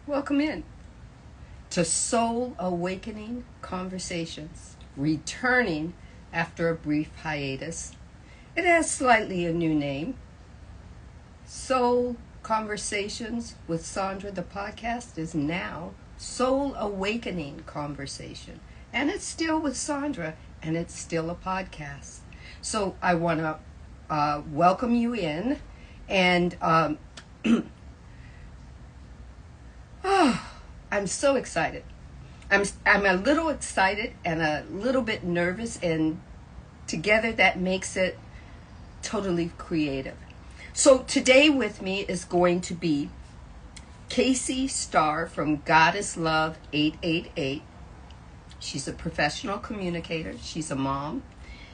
Welcome in to Soul Awakening Conversations, returning after a brief hiatus. It has slightly a new name. Soul Conversations with Sandra, the podcast, is now Soul Awakening Conversation. And it's still with Sandra, and it's still a podcast. So I want to welcome you in. And I'm so excited. I'm a little excited and a little bit nervous, and together that makes it totally creative. So today with me is going to be Casey Starr from Goddess Love 888. She's a professional communicator. She's a mom.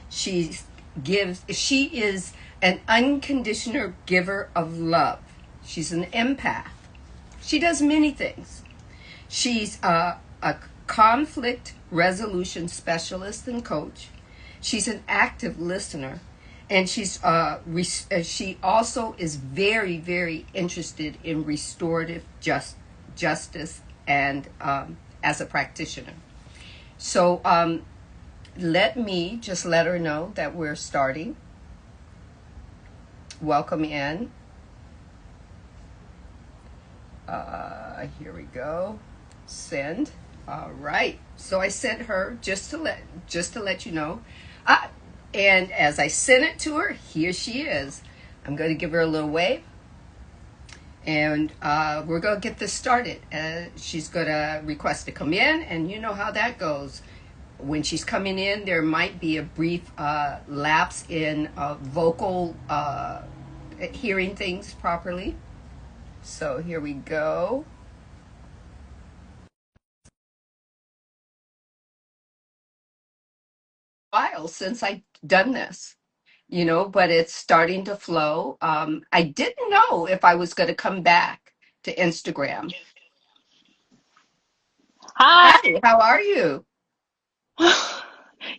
She is an unconditional giver of love. She's an empath. She does many things. She's a conflict resolution specialist and coach. She's an active listener, and she also is very, very interested in restorative justice and as a practitioner. So let me just let her know that we're starting. Welcome in. Here we go. Send. All right. So I sent her just to let you know. And as I sent it to her, here she is. I'm going to give her a little wave, and we're going to get this started. She's going to request to come in, and you know how that goes. When she's coming in, there might be a brief lapse in vocal hearing things properly. So here we go. While since I've done this, but it's starting to flow. I didn't know if I was going to come back to Instagram. Hi. Hi, how are you?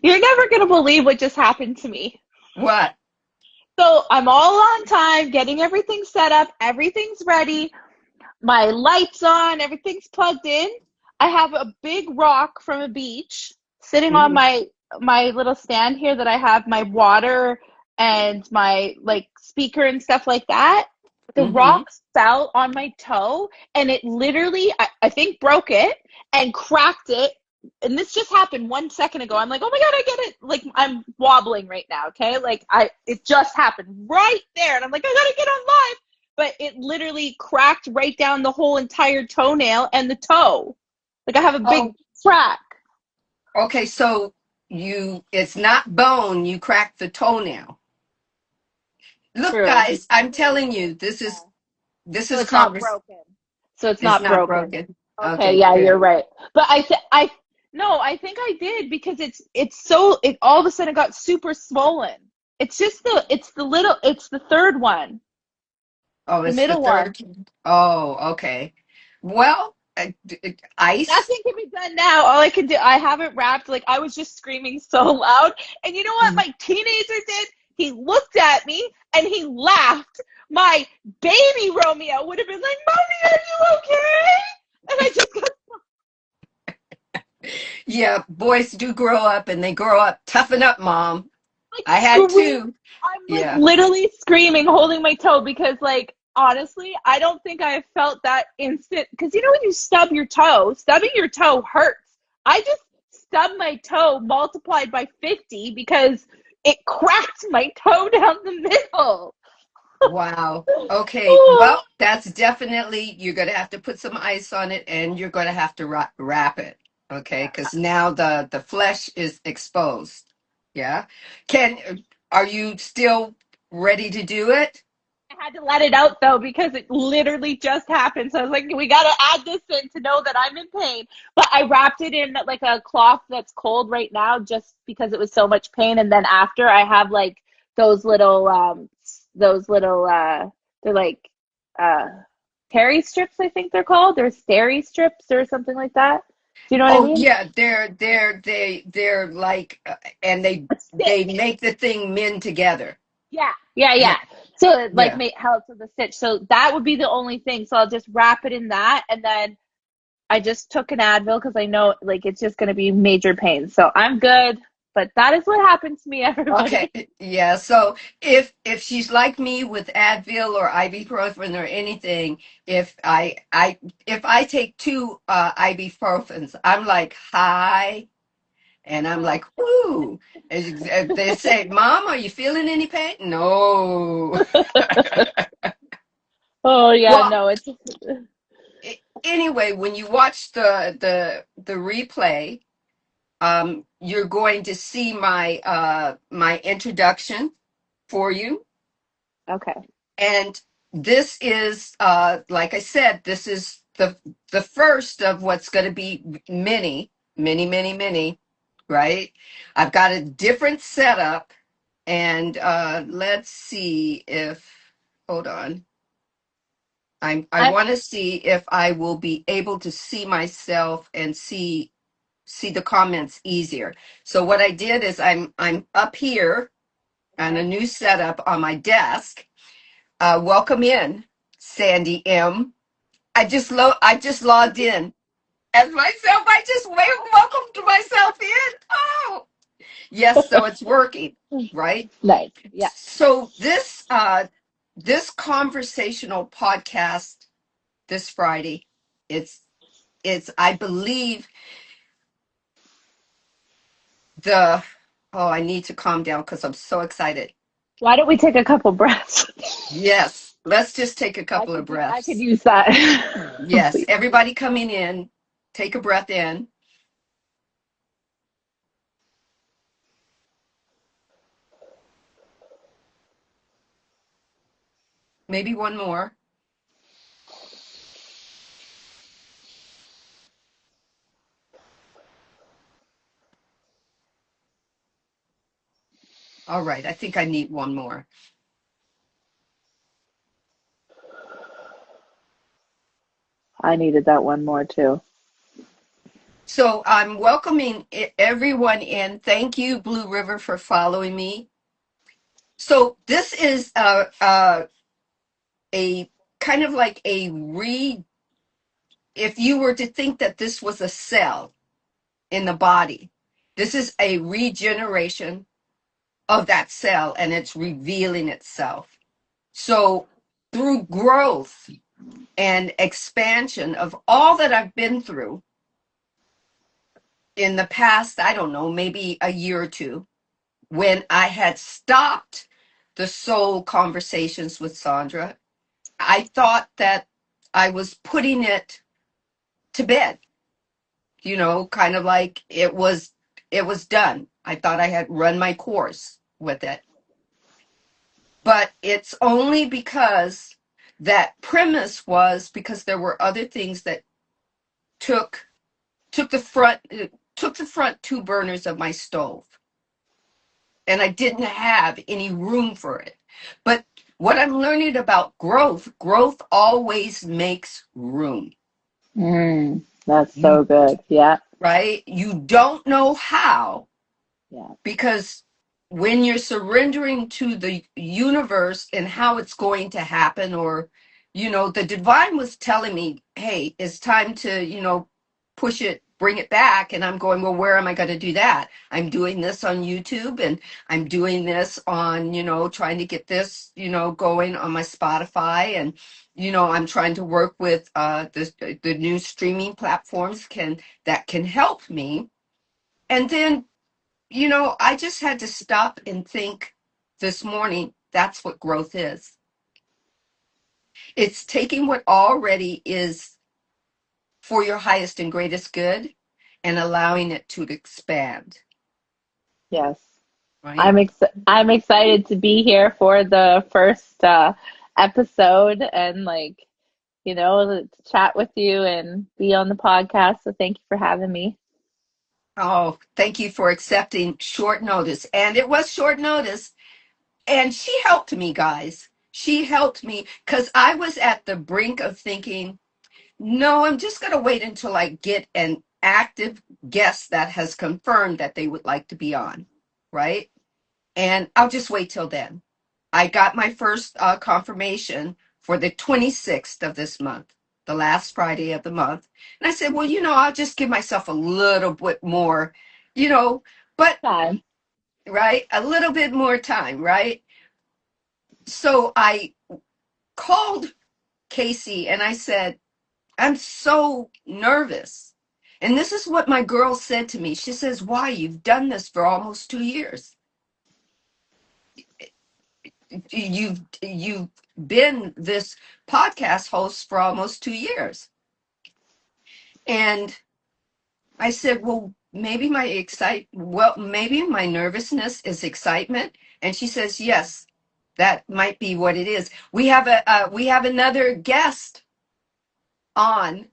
You're never going to believe what just happened to me. What? So I'm all on time, getting everything set up. Everything's ready. My light's on. Everything's plugged in. I have a big rock from a beach sitting on Mhm. my little stand here that I have my water and my speaker and stuff like that. The Mhm. rock fell on my toe and it literally, I think, broke it and cracked it. And this just happened 1 second ago. I'm like, oh my God, I get it. Like, I'm wobbling right now, okay? It just happened right there. And I'm like, I gotta get on live. But it literally cracked right down the whole entire toenail and the toe. Like, I have a big Oh, crack. okay. So it's not bone. You cracked the toenail. Look, True. guys, I'm telling you, this is It's not convers. broken. So it's It's not not broken. broken. Okay, Okay, yeah, good. you're right. But no, I think I did because it all of a sudden got super swollen. It's the third one, Oh, the it's the middle one. third. Oh, okay. Well, ice. Nothing can be done now. All I can do, I have it wrapped. Like, I was just screaming so loud. And you know what my teenager did? He looked at me and he laughed. My baby Romeo would have been like, Mommy, are you okay? And I just got Yeah, boys do grow up, and they grow up. Toughen up, mom. like I had scream. two. I'm like Yeah. literally screaming, holding my toe because, like, honestly, I don't think I have felt that instant. Because you know when you stub your toe, stubbing your toe hurts. I just stubbed my toe multiplied by 50 because it cracked my toe down the middle. Wow. Okay. Well, that's definitely, you're going to have to put some ice on it, and you're going to have to wrap it. Okay. Because now the flesh is exposed. Yeah. Are you still ready to do it? I had to let it out though because it literally just happened. So I was like, we got to add this in to know that I'm in pain. But I wrapped it in like a cloth that's cold right now just because it was so much pain. And then after I have like those little, they're like uh, terry strips, I think they're called. They're steri strips or something like that. Do you know what I Oh mean? yeah, they're like, and A they stitch. make the thing mend together. Yeah, yeah, Yeah. yeah. So it like Yeah. make helps with the stitch. So that would be the only thing. So I'll just wrap it in that and then I just took an Advil because I know like it's just going to be major pain. So I'm good. But that is what happened to me, Okay, everybody. yeah. So if she's like me with Advil or ibuprofen or anything, if I take two ibuprofens, I'm like high, and I'm like, ooh. As they say, Mom, are you feeling any pain? No. Oh yeah, Well, no, it's anyway, when you watch the replay, you're going to see my introduction for you. okay. And this is, like I said, this is the first of what's going to be many, many, many, many, right? I've got a different setup, and let's see if, hold on. I I'm want to see if I will be able to see myself and see the comments easier. So what I did is I'm up here on a okay. new setup on my desk. Welcome in, Sandy M. I just logged in as myself. I just welcomed myself in. Oh, yes. So it's working, right? Nice. Yeah. So this conversational podcast this Friday, it's I believe the oh, I need to calm down because I'm so excited. Why don't we take a couple breaths? Yes, let's just take a I couple of could I could breaths. use that. Yes, Please. everybody coming in, take a breath in. Maybe one more. All right, I think I need one more. I needed that one more too. So I'm welcoming everyone in. Thank you, Blue River, for following me. So this is a kind of like if you were to think that this was a cell in the body, this is a regeneration of that cell, and it's revealing itself. So through growth and expansion of all that I've been through in the past, I don't know, maybe a year or two, when I had stopped the soul conversations with Sandra, I thought that I was putting it to bed, kind of like it was done. I thought I had run my course with it. But it's only because that premise was because there were other things that took took the front took the front two burners of my stove, and I didn't have any room for it. But what I'm learning about growth always makes room. That's so You good. Yeah. right? You don't know how, Yeah. because when you're surrendering to the universe and how it's going to happen, or the divine was telling me, hey, it's time to push it, bring it back. And I'm going, well, where am I going to do that? I'm doing this on YouTube, and I'm doing this on trying to get this going on my Spotify, and I'm trying to work with the new streaming platforms that can help me. And then I just had to stop and think this morning, that's what growth is. It's taking what already is for your highest and greatest good and allowing it to expand, Yes. right? I'm excited to be here for the first episode and to chat with you and be on the podcast. So thank you for having me. Oh, thank you for accepting short notice. And it was short notice. And she helped me, guys. She helped me because I was at the brink of thinking, no, I'm just going to wait until I get an active guest that has confirmed that they would like to be on, right? And I'll just wait till then. I got my first confirmation for the 26th of this month. the last Friday of the month. And I said, well, I'll just give myself a little bit more, you know, but Time. right, a little bit more time, right? So I called Casey and I said, I'm so nervous. And this is what my girl said to me. She says, why? You've done this for almost 2 years. You've been this podcast host for almost 2 years. And I said, well, maybe maybe my nervousness is excitement. And she says, yes, that might be what it is. We have another guest on.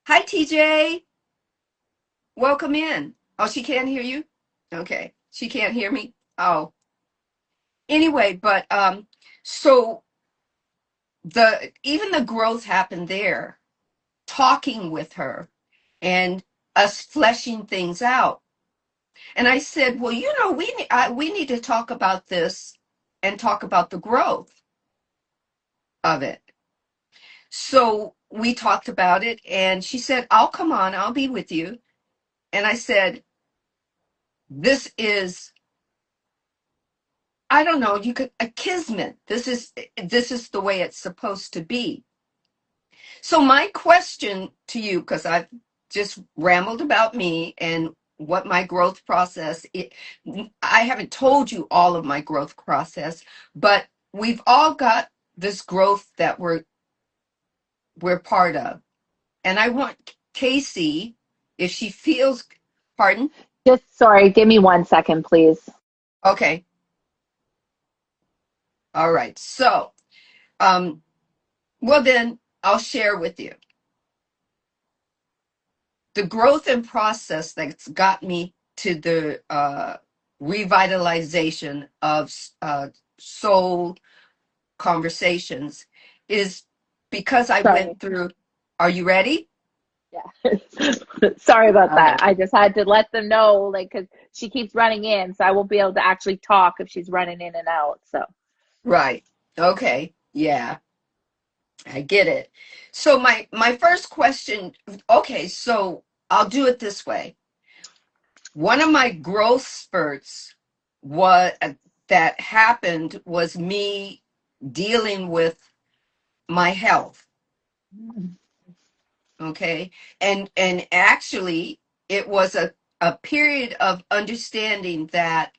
Hi, TJ. Welcome in. Oh, she can't hear you? Okay. She can't hear me? Oh. Anyway, but so even the growth happened there, talking with her and us fleshing things out. And I said, well, we need to talk about this and talk about the growth of it. So we talked about it, and she said, I'll come on, I'll be with you. And I said, this is, I don't know, you could a kismet. This is the way it's supposed to be. So my question to you, because I've just rambled about me and what my growth process I haven't told you all of my growth process, but we've all got this growth that we're part of. And I want Casey, if she feels, pardon? Just sorry, give me 1 second, please. Okay. All right. So, well then I'll share with you the growth and process that's got me to the revitalization of soul conversations is because I Sorry. went through. Are you ready? Yeah. Sorry about All that. right. I just had to let them know, like, because she keeps running in, so I won't be able to actually talk if she's running in and out. So, Right. Okay. Yeah, I get it. So my first question. Okay, so I'll do it this way. One of my growth spurts was that happened was me dealing with my health. Okay. And actually it was a period of understanding that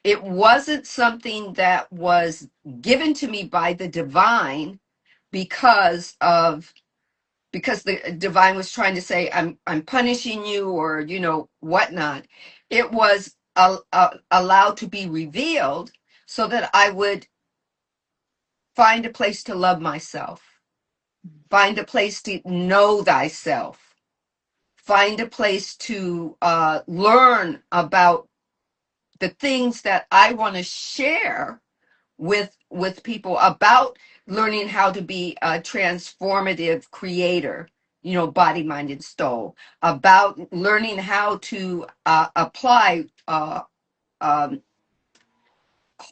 it wasn't something that was given to me by the divine because the divine was trying to say I'm punishing you or whatnot. It was allowed to be revealed so that I would find a place to love myself, find a place to know thyself, find a place to learn about the things that I want to share with people about learning how to be a transformative creator, body, mind, and soul, about learning how to apply um,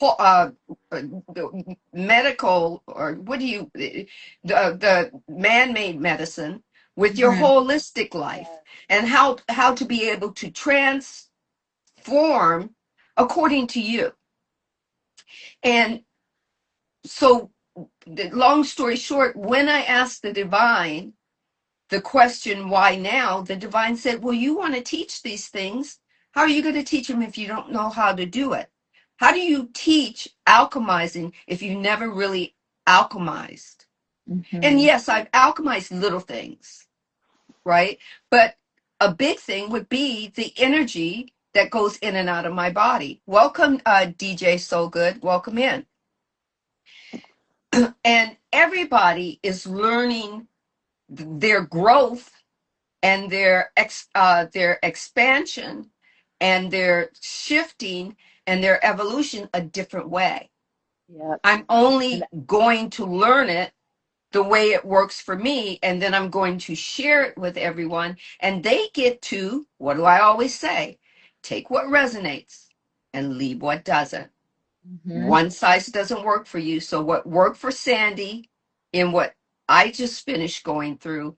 uh, the medical, or what do you the man-made medicine with your Mhm. holistic life, and how to be able to transform according to you. And so, the long story short, when I asked the divine the question, why now, the divine said, well, you want to teach these things. How are you going to teach them if you don't know how to do it? How do you teach alchemizing if you never really alchemized? And Mhm. yes, I've alchemized little things, right? But a big thing would be the energy that goes in and out of my body. Welcome, DJ So Good. Welcome in. And everybody is learning their growth and their expansion and their shifting and their evolution a different way. Yep. I'm And only going to learn it the way it works for me, and then I'm going to share it with everyone, and they get to, what do I always say? Take what resonates and leave what doesn't. mhm. One size doesn't work for you. So what worked for Sandy in what I just finished going through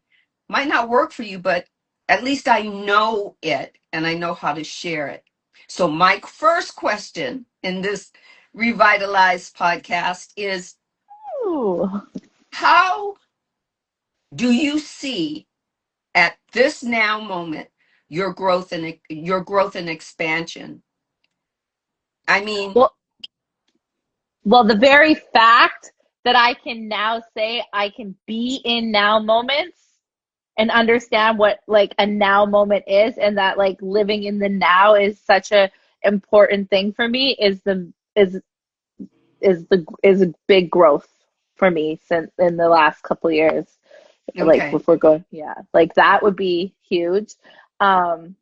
might not work for you, but at least I know it and I know how to share it. So, my first question in this revitalized podcast is, Ooh. how do you see at this now moment your growth and expansion? I mean, Well, well, the very fact that I can now say I can be in now moments and understand what like a now moment is, and that like living in the now is such a important thing for me is a big growth for me since in the last couple years. Like okay. before going, yeah, like that would be huge. Um,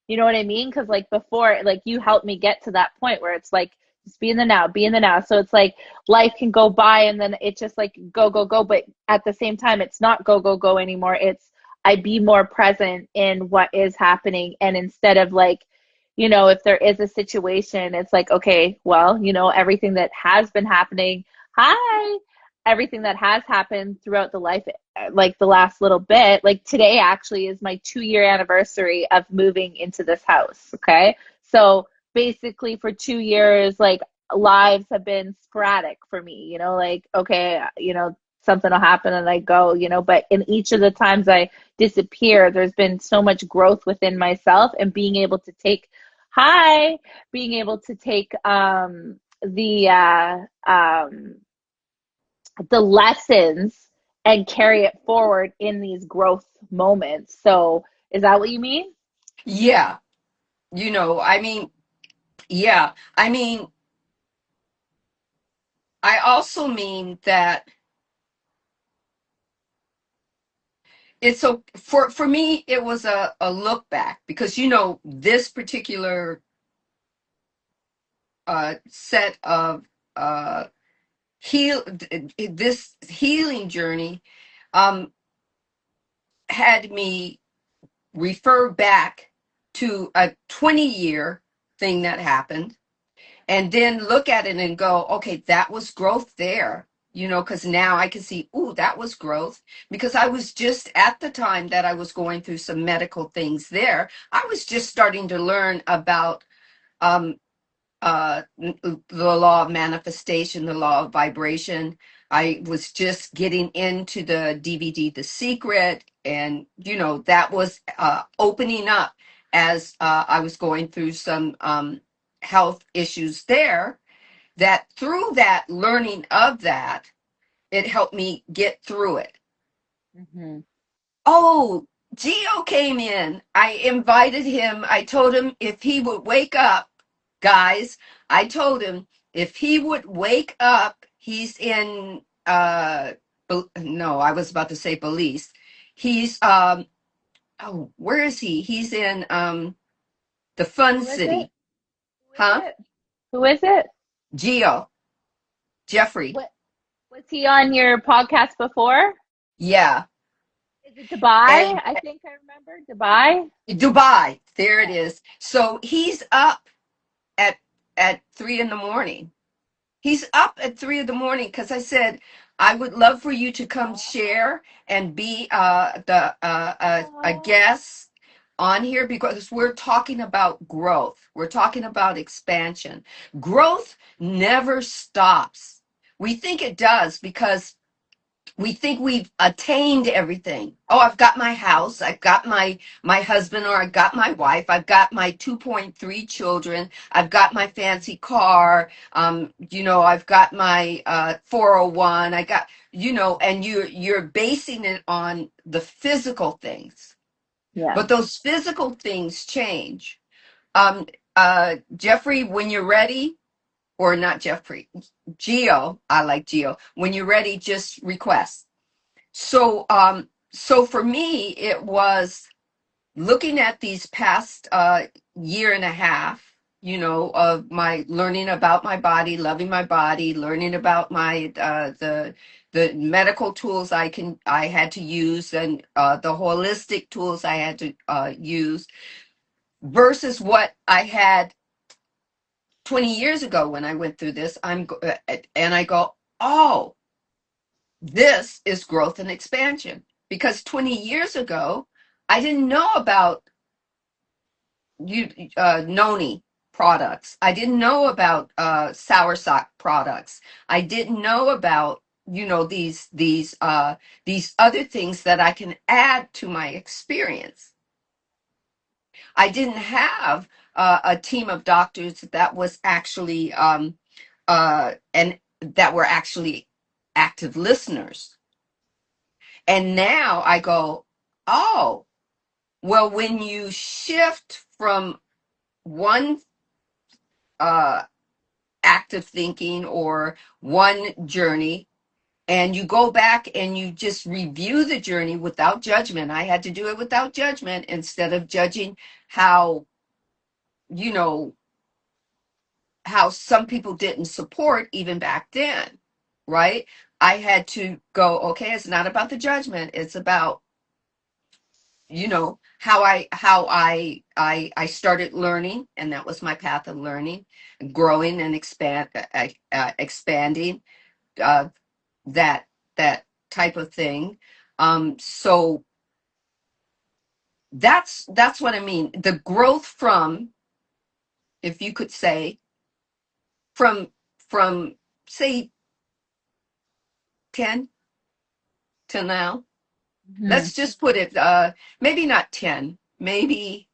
you know what I mean? Because like before, like you helped me get to that point where it's like just be in the now, be in the now. So it's like life can go by and then it's just like go, go, go. But at the same time, it's not go, go, go anymore. It's I be more present in what is happening. And instead of like, if there is a situation, it's like, okay, well, everything that has been happening, hi, everything that has happened throughout the life, like the last little bit, like today actually is my 2-year anniversary of moving into this house. Okay. So basically for 2 years, like lives have been sporadic for me, like, okay, something will happen and I go, but in each of the times I disappear, there's been so much growth within myself and being able to take, hi, being able to take the lessons and carry it forward in these growth moments. So, is that what you mean? Yeah. I mean, yeah. I mean, I also mean that it's so for me it was a look back because this particular set of uh this healing journey um had me refer back to a 20-year thing that happened and then look at it and go, okay, that was growth there, because now I can see, ooh, that was growth. Because I was just at the time that I was going through some medical things there, I was just starting to learn about um, the law of manifestation, the law of vibration. I was just getting into the DVD, The Secret, and that was opening up as I was going through some health issues there. That through that learning of that, it helped me get through it. Mm-hmm. Oh, Gio came in. I invited him. I told him if he would wake up, guys, I told him if he would wake up, he's in no, I was about to say Belize. He's oh, where is he? He's in the Fun Who is it? City. Who is Huh? it? Who is it? Gio, Geoffrey. What was he on your podcast before? Yeah. Is it Dubai? And I think I remember Dubai. Dubai. There it Yeah. is. So he's up at 3 in the morning. He's up at 3 in the morning because I said I would love for you to come share and be a Oh. guest on here because we're talking about growth. We're talking about expansion. Growth never stops. We think it does because we think we've attained everything. Oh, I've got my house, I've got my husband, or I've got my wife, I've got my 2.3 children, I've got my fancy car, I've got my 401, I got, and you're basing it on the physical things. Yeah. But those physical things change. Um Geoffrey, when you're ready, or not Geoffrey, Geo, I like Geo. When you're ready, just request. So for me, it was looking at these past year and a half, of my learning about my body, loving my body, learning about my the medical tools I had to use, and the holistic tools I had to use versus what I had 20 years ago when I went through this. And I go, oh, This is growth and expansion. Because 20 years ago, I didn't know about noni products. I didn't know about soursop products. I didn't know about these other things that I can add to my experience. I didn't have a team of doctors that was actually and that were actually active listeners. And now I go, oh, well, when you shift from one uh, active thinking or one journey, and you go back and you just review the journey without judgment. I had to do it without judgment instead of judging how, you know, how some people didn't support even back then, right? I had to go, okay, it's not about the judgment. It's about, how I started learning, and that was my path of learning, growing and expanding, uh, that that type of thing. So that's what I mean. The growth from, if you could say, from from say 10 till now. Hmm. Let's just put it maybe not 10, maybe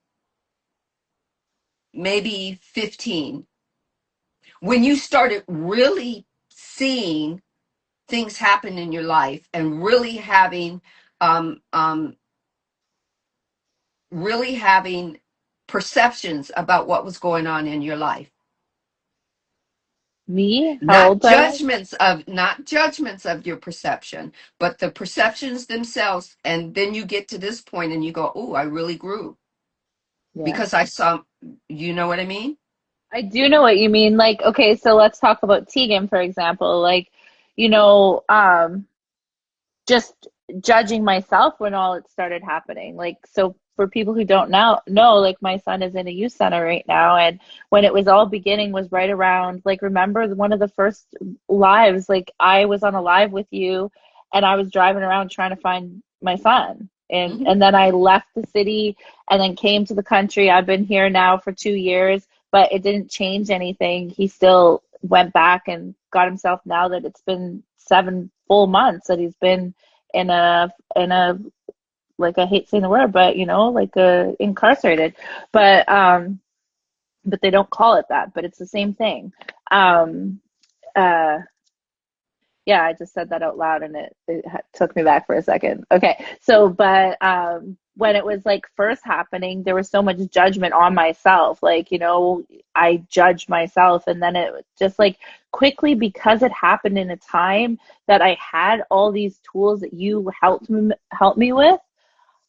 15. When you started really seeing things happen in your life and um um really having perceptions about what was going on in your life, Me? How not old was I? judgments of your perception, but the perceptions themselves. And then you get to this point and you go, oh, I really grew Yeah. because I saw, you know what I mean? I do know what you mean. Like, okay, so let's talk about Tegan, for example. Like, you know, just judging myself when all it started happening. Like, so for people who don't know, like my son is in a youth center right now, and when it was all beginning was right around, like, remember one of the first lives, like I was on a live with you and I was driving around trying to find my son. And Hmm. and then I left the city and then came to the country. I've been here now for 2 years, but it didn't change anything. He still went back and got himself, now that it's been 7 full months that he's been in a like, I hate saying the word, but like incarcerated. But they don't call it that, but it's the same thing. Um uh yeah, I just said that out loud and it took me back for a second. Okay. So, but when it was like first happening, there was so much judgment on myself. Like, I judged myself, and then it just like quickly, because it happened in a time that I had all these tools that you helped me with.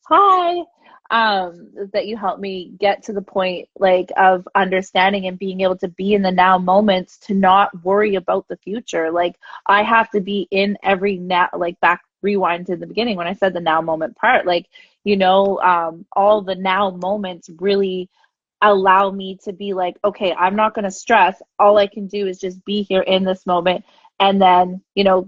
Hi. That you helped me get to the point, like, of understanding and being able to be in the now moments, to not worry about the future. Like, I have to be in every now, like, back, rewind to the beginning when I said the now moment part, like, all the now moments really allow me to be like, okay, I'm not going to stress. All I can do is just be here in this moment, and then,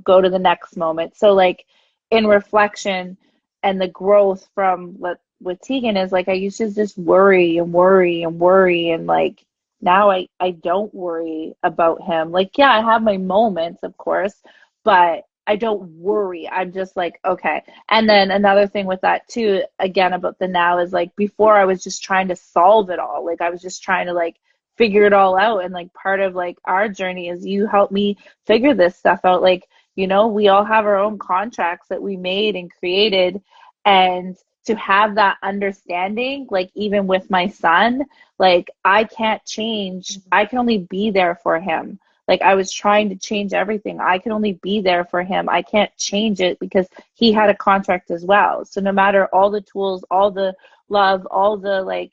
go to the next moment. So, like, in reflection, and the growth from what with Tegan is, like, I used to just worry and worry and worry, and like now I don't worry about him. Like, yeah, I have my moments, of course, but I don't worry. I'm just like, okay. And then another thing with that too, again, about the now, is like, before I was just trying to solve it all. Like, I was just trying to, like, figure it all out. And like, part of like our journey is you help me figure this stuff out. Like, we all have our own contracts that we made and created, and to have that understanding, like, even with my son, like, I can't change. I can only be there for him. Like, I was trying to change everything. I can only be there for him. I can't change it because he had a contract as well. So no matter all the tools, all the love, all the, like,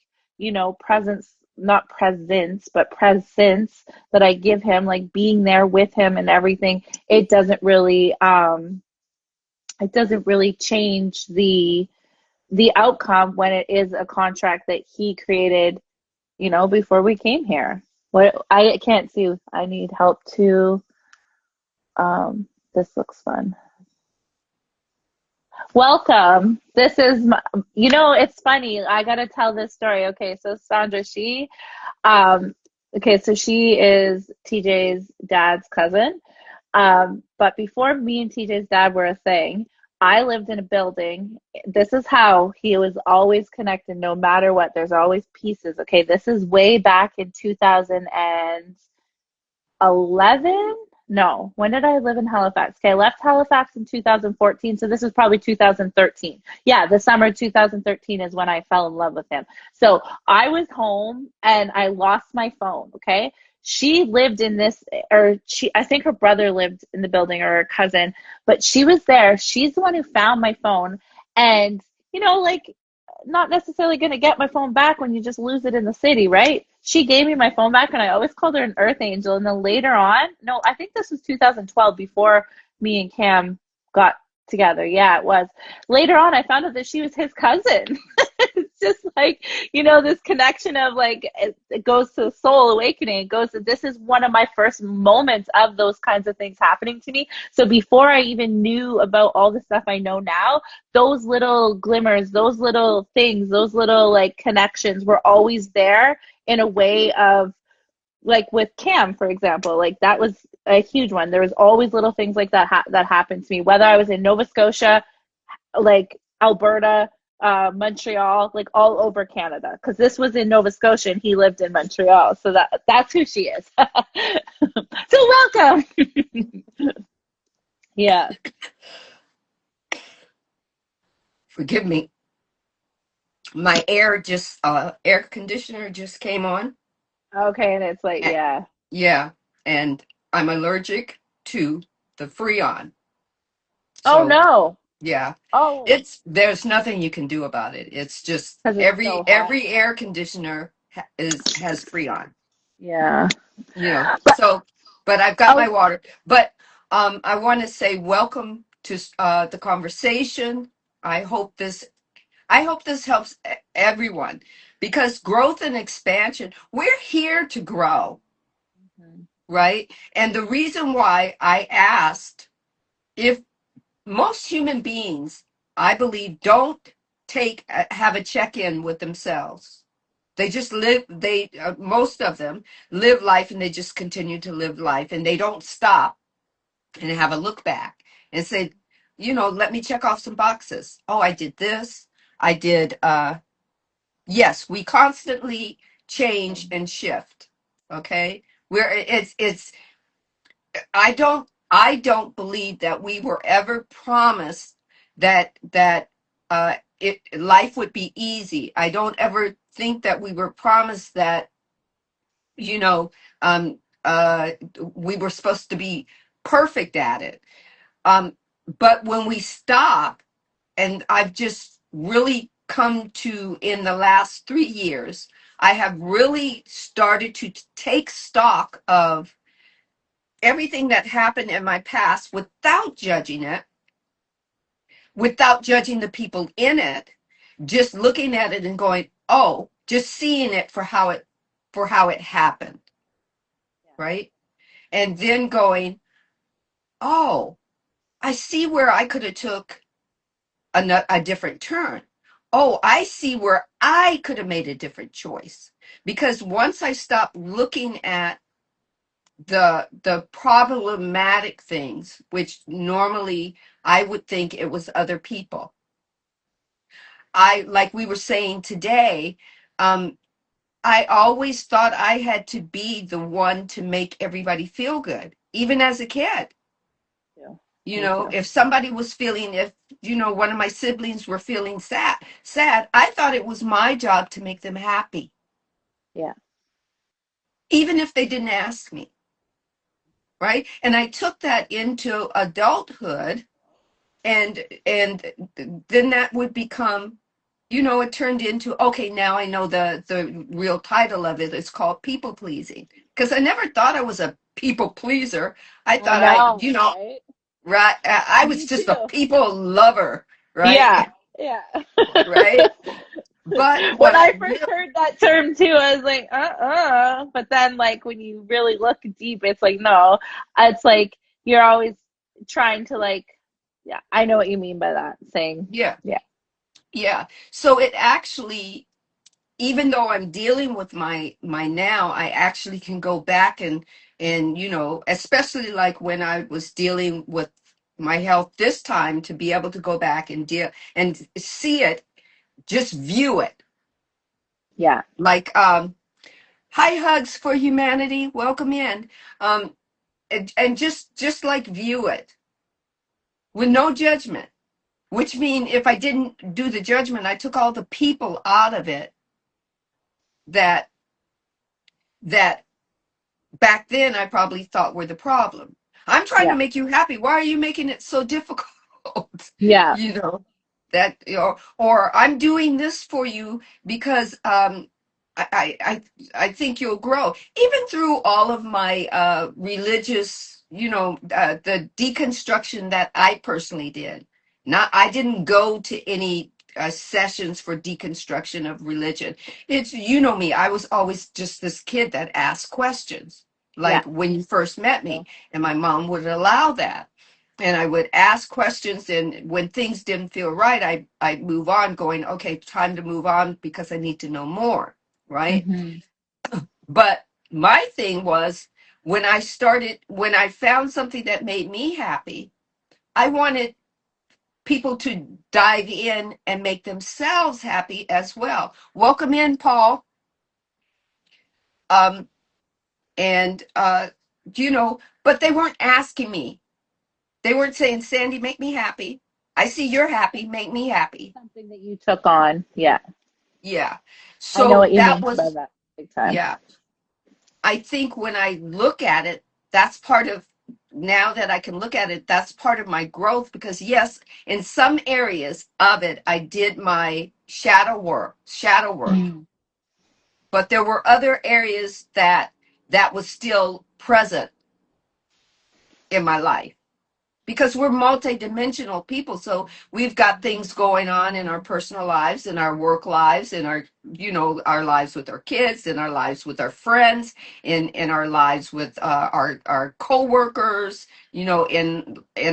presence, not presence, but presence that I give him, like being there with him and everything, it doesn't really change the outcome when it is a contract that he created, before we came here. What, I can't see. I need help to. This looks fun. Welcome. This is, it's funny. I gotta tell this story. Okay, so Sandra, um, so she is TJ's dad's cousin. But before me and TJ's dad were a thing, I lived in a building. This is how he was always connected, no matter what. There's always pieces. Okay, this is way back in 2011. No, when did I live in Halifax? Okay, I left Halifax in 2014, so this is probably 2013. Yeah, the summer 2013 is when I fell in love with him. So I was home and I lost my phone. Okay, she lived in this, I think her brother lived in the building, or her cousin, but she was there. She's the one who found my phone, and like, not necessarily going to get my phone back when you just lose it in the city, right? She gave me my phone back, and I always called her an earth angel. And then later on, no, I think this was 2012, before me and Cam got together. Yeah, it was. Later on, I found out that she was his cousin. It's just like, this connection of like, it goes to soul awakening. It goes to, this is one of my first moments of those kinds of things happening to me. So before I even knew about all the stuff I know now, those little glimmers, those little things, those little like connections were always there, in a way of, like with Cam, for example, like that was a huge one. There was always little things like that that happened to me, whether I was in Nova Scotia, like Alberta, Montreal, like all over Canada. Because this was in Nova Scotia and he lived in Montreal, so that's who she is. So welcome. Yeah. Forgive me. My air conditioner just came on. Okay, and it's like, A- yeah. Yeah, and I'm allergic to the Freon. Oh So no. yeah, Oh, there's nothing you can do about it. It's just because it's every so hot. every air conditioner has Freon. Yeah. But So, but I've got my oh, water. But I want to say welcome to the conversation. I hope this I hope this helps everyone, because growth and expansion, we're here to grow, right? And the reason why I asked, if most human beings, I believe, don't have a check-in with themselves. They just live, most of them live life, and they just continue to live life, and they don't stop and have a look back and say, let me check off some boxes. Oh, I did this. I did, yes, we constantly change and shift. Okay. Where it's, I don't believe that we were ever promised that life would be easy. I don't ever think that we were promised that, you know, um, uh, we were supposed to be perfect at it. Um, but when we stop, and I've just really come to, in the last 3 years, I have really started to take stock of everything that happened in my past without judging it, without judging the people in it, just looking at it and going, oh, just seeing it for how it happened, right? And then going, oh, I see where I could have took a different turn. Oh, I see where I could have made a different choice. Because once I stopped looking at the problematic things, which normally I would think it was other people. Like we were saying today, um, I always thought I had to be the one to make everybody feel good, even as a kid. yeah, me too. If somebody was feeling, if one of my siblings were feeling sad, I thought it was my job to make them happy, Yeah. even if they didn't ask me, right? And I took that into adulthood, and then that would become, it turned into, okay, now I know the real title of it is called people pleasing, because I never thought I was a people pleaser. I I thought know, right? right, I was Me just a too. people lover, Yeah. right? Yeah. Right. But When what I I first really, heard that term too, I was like, But then, like, when you really look deep, it's like, no, it's like you're always trying to, like, Yeah. I know what you mean by that. Saying, Yeah. yeah, Yeah. So it actually, even though I'm dealing with my now, I actually can go back and especially like when I was dealing with my health this time, to be able to go back and deal and see it, just view it. yeah, Like hi, hugs for humanity, welcome in. And just like view it with no judgment, which mean if I didn't do the judgment, I took all the people out of it that that back then I probably thought were the problem. I'm trying to yeah, make you happy. Why are you making it so difficult? yeah, you know, that or I'm doing this for you because I think you'll grow. Even through all of my religious, the deconstruction that I personally did. Not I didn't go to any sessions for deconstruction of religion. It's, me, I was always just this kid that asked questions. yeah, Like when you first met me, and my mom would allow that. And I would ask questions, and when things didn't feel right, I'd move on, going, okay, time to move on because I need to know more, right? hmm, But my thing was, when I found something that made me happy, I wanted people to dive in and make themselves happy as well. Welcome in, Paul. Um, and but they weren't asking me. They weren't saying, Sandy, make me happy. I see you're happy, make me happy. something that you took on. Yeah, Yeah. I know So what you that mean by was, that. Big time. yeah. I think when I look at it, that's part of, now that I can look at it, that's part of my growth, because yes, in some areas of it, I did my shadow work, Mm. but there were other areas that was still present in my life, because we're multidimensional people. So we've got things going on in our personal lives, in our work lives, in our, our lives with our kids, in our lives with our friends, in our lives with our coworkers, in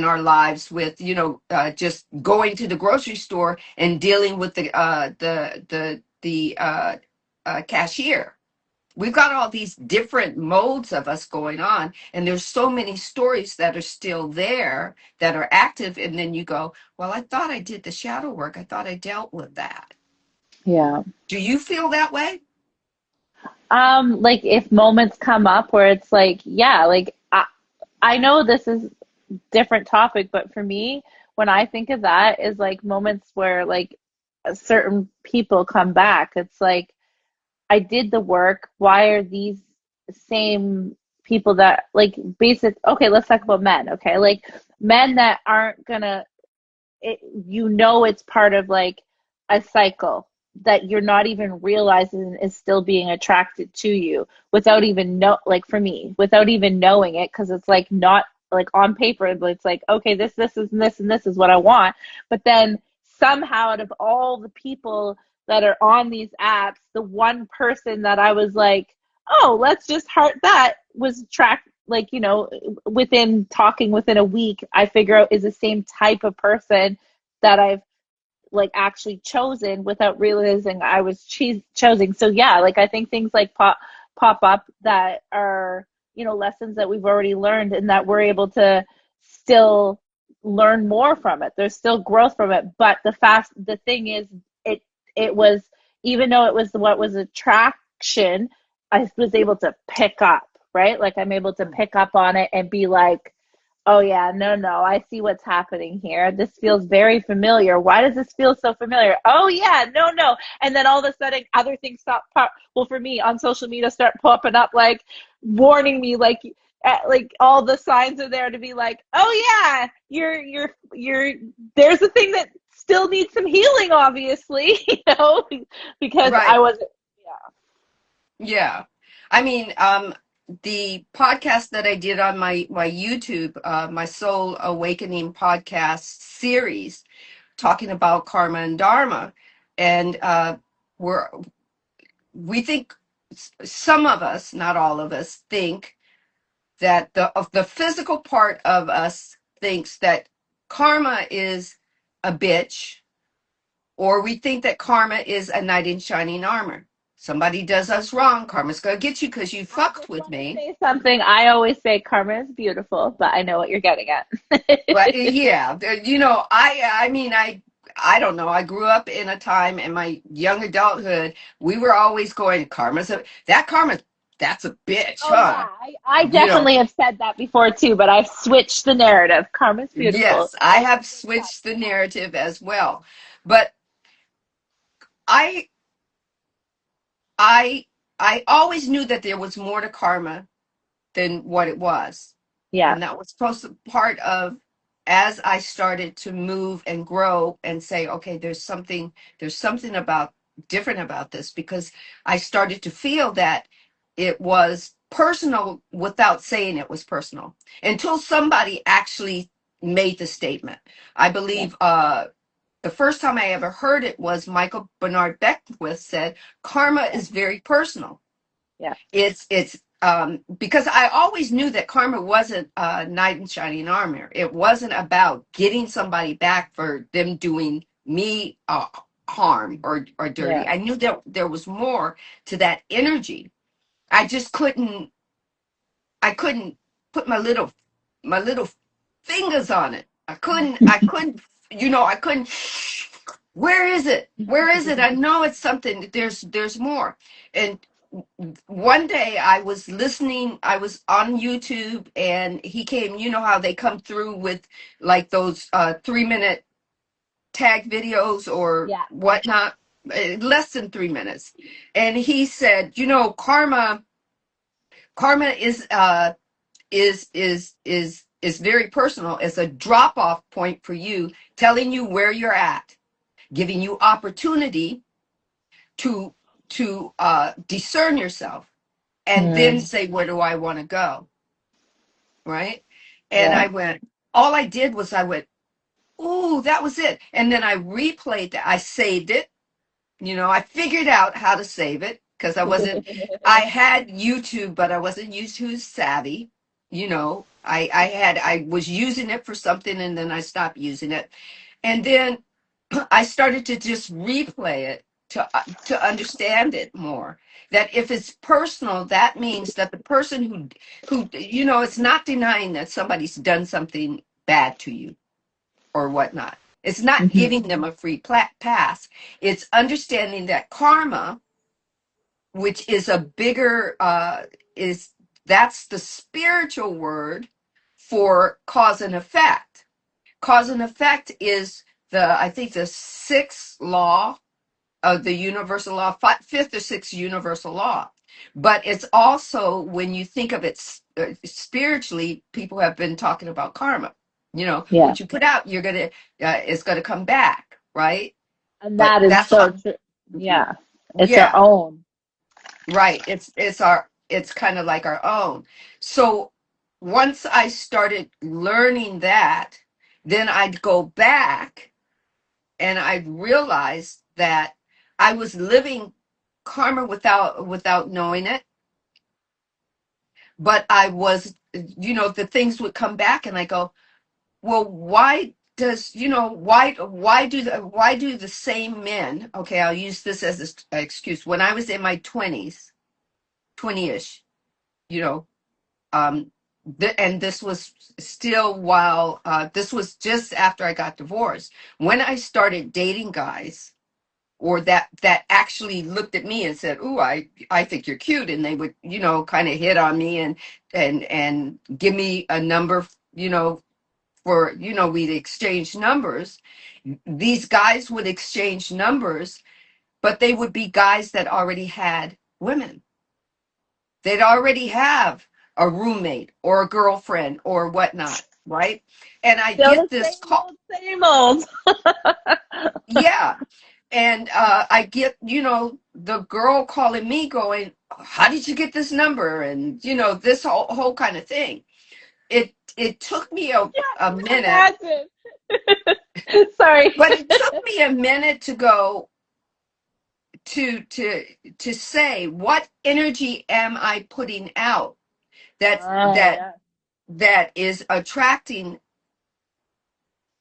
our lives with, just going to the grocery store and dealing with the cashier. We've got all these different modes of us going on, and there's so many stories that are still there that are active. And then you go, well, I thought I did the shadow work, I thought I dealt with that. Yeah. Do you feel that way? Like if moments come up where it's like, yeah, like I know this is different topic, but for me, when I think of that, is like moments where like certain people come back. It's like I did the work. Why are these same people that like basic? Okay, let's talk about men. Okay, like men that aren't gonna. It's part of like a cycle that you're not even realizing is still being attracted to you without even know, like for me, without even knowing it, because it's like not like on paper, but it's like, okay, this is and this is what I want. But then somehow out of all the people that are on these apps, the one person that I was like, oh, let's just heart that was tracked, like, within talking within a week, I figure out is the same type of person that I've like actually chosen without realizing I was choosing. So yeah, like I think things like pop up that are, lessons that we've already learned, and that we're able to still learn more from it. There's still growth from it, but the thing is, it was, even though it was what was attraction, I was able to pick up, right? Like I'm able to pick up on it and be like, oh yeah, no, no, I see what's happening here. This feels very familiar. Why does this feel so familiar? Oh yeah, no, no. And then all of a sudden other things well, for me on social media start popping up, like warning me, like all the signs are there to be like, oh yeah, you're there's a thing that still needs some healing, obviously, because I Right. was, Yeah. I mean, the podcast that I did on my YouTube, my Soul Awakening podcast series, talking about karma and dharma, and we're we think, some of us, not all of us, think that the physical part of us thinks that karma is a bitch, or we think that karma is a knight in shining armor. Somebody does us wrong, karma's gonna get you because you I fucked just with want to me. say something. I always say karma is beautiful, but I know what you're getting at. But yeah, I mean, I don't know. I grew up in a time in my young adulthood, we were always going, karma, that's a bitch, Oh yeah, huh? I You know, definitely have said that before too, but I've switched the narrative. Karma's beautiful. yes, I Life have is a switched the narrative as well. But I, I, I always knew that there was more to karma than what it was. yeah, And that was supposed to part of as I started to move and grow and say, okay, there's something about different about this, because I started to feel that it was personal without saying it was personal until somebody actually made the statement. I yeah, believe the first time I ever heard it was Michael Bernard Beckwith said, karma yeah, is very personal. yeah, It's because I always knew that karma wasn't knight in shining armor. It wasn't about getting somebody back for them doing me harm or dirty. yeah. I knew that there was more to that energy. I just couldn't put my little fingers on it. I couldn't I couldn't. Where is it? Where is it? I know it's something. There's more. And one day I was listening, I was on YouTube, and he came, you know how they come through with like those 3 minute tag videos or Yeah. whatnot, less than 3 minutes. And he said, karma is very personal. It's a drop off point for you, telling you where you're at, giving you opportunity to discern yourself, and then Mm, say, where do I want to go? Right. And yeah. I went, all I did was I went, ooh, that was it. And then I replayed that. I saved it. I figured out how to save it because I had YouTube, but I wasn't YouTube savvy. I was using it for something, and then I stopped using it. And then I started to just replay it to understand it more. That if it's personal, that means that the person who it's not denying that somebody's done something bad to you or whatnot. It's not Hmm. giving them a free pass. It's understanding that karma, which is a bigger is that's the spiritual word for cause and effect. Cause and effect is I think the sixth law of the universal law, fifth or sixth universal law. But it's also, when you think of it spiritually, people have been talking about karma. Yeah. What you put out, it's gonna come back, right? And But that is that's so what, true. Yeah. It's our yeah, own. right. It's kind of like our own. So once I started learning that, then I'd go back and I realized that I was living karma without knowing it. But I was, the things would come back, and I go, well, why does why do the same men? Okay, I'll use this as an excuse. When I was in my 20s, 20ish, you know, um, and this was still while this was just after I got divorced. When I started dating guys, or that actually looked at me and said, "Ooh, I think you're cute," and they would, kind of hit on me and give me a number, for, we'd exchange numbers. These guys would exchange numbers, but they would be guys that already had women. They'd already have a roommate or a girlfriend or whatnot, right? And I Still get the this same call, old, same old. yeah. And I get, the girl calling me going, how did you get this number? And, this whole kind of thing. It took me a minute, Imagine. Sorry. but it took me a minute to go to say, what energy am I putting out that Oh that yeah. that is attracting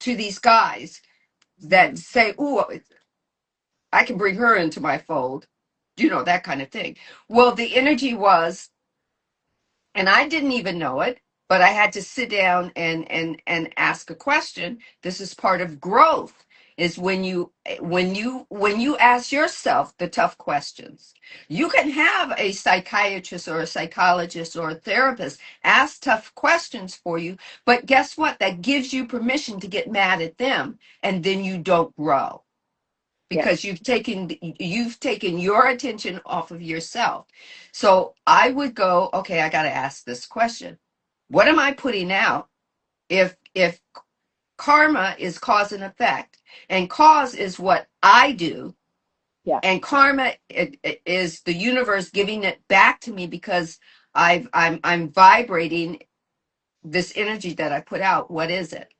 to these guys that say, "Ooh, I can bring her into my fold," that kind of thing. Well, the energy was, and I didn't even know it, but I had to sit down and ask a question. This is part of growth, is when you ask yourself the tough questions. You can have a psychiatrist or a psychologist or a therapist ask tough questions for you, but guess what? That gives you permission to get mad at them, and then you don't grow Yeah. because you've taken your attention off of yourself. So I would go, okay, I got to ask this question. What am I putting out? If karma is cause and effect, and cause is what I do, Yeah. and karma it is the universe giving it back to me because I'm vibrating this energy that I put out. What is it?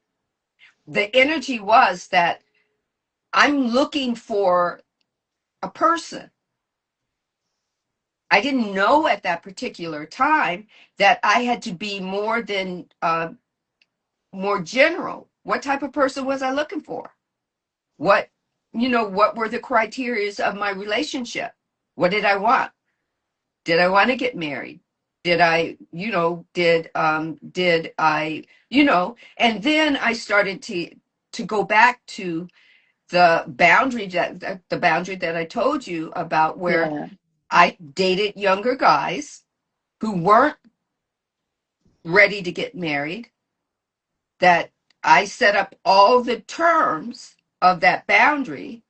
The energy was that I'm looking for a person. I didn't know at that particular time that I had to be more general. What type of person was I looking for? What, what were the criterias of my relationship? What did I want? Did I want to get married? Did I, did I, and then I started to go back to the boundary that I told you about, where Yeah. I dated younger guys who weren't ready to get married, that I set up all the terms of that boundary,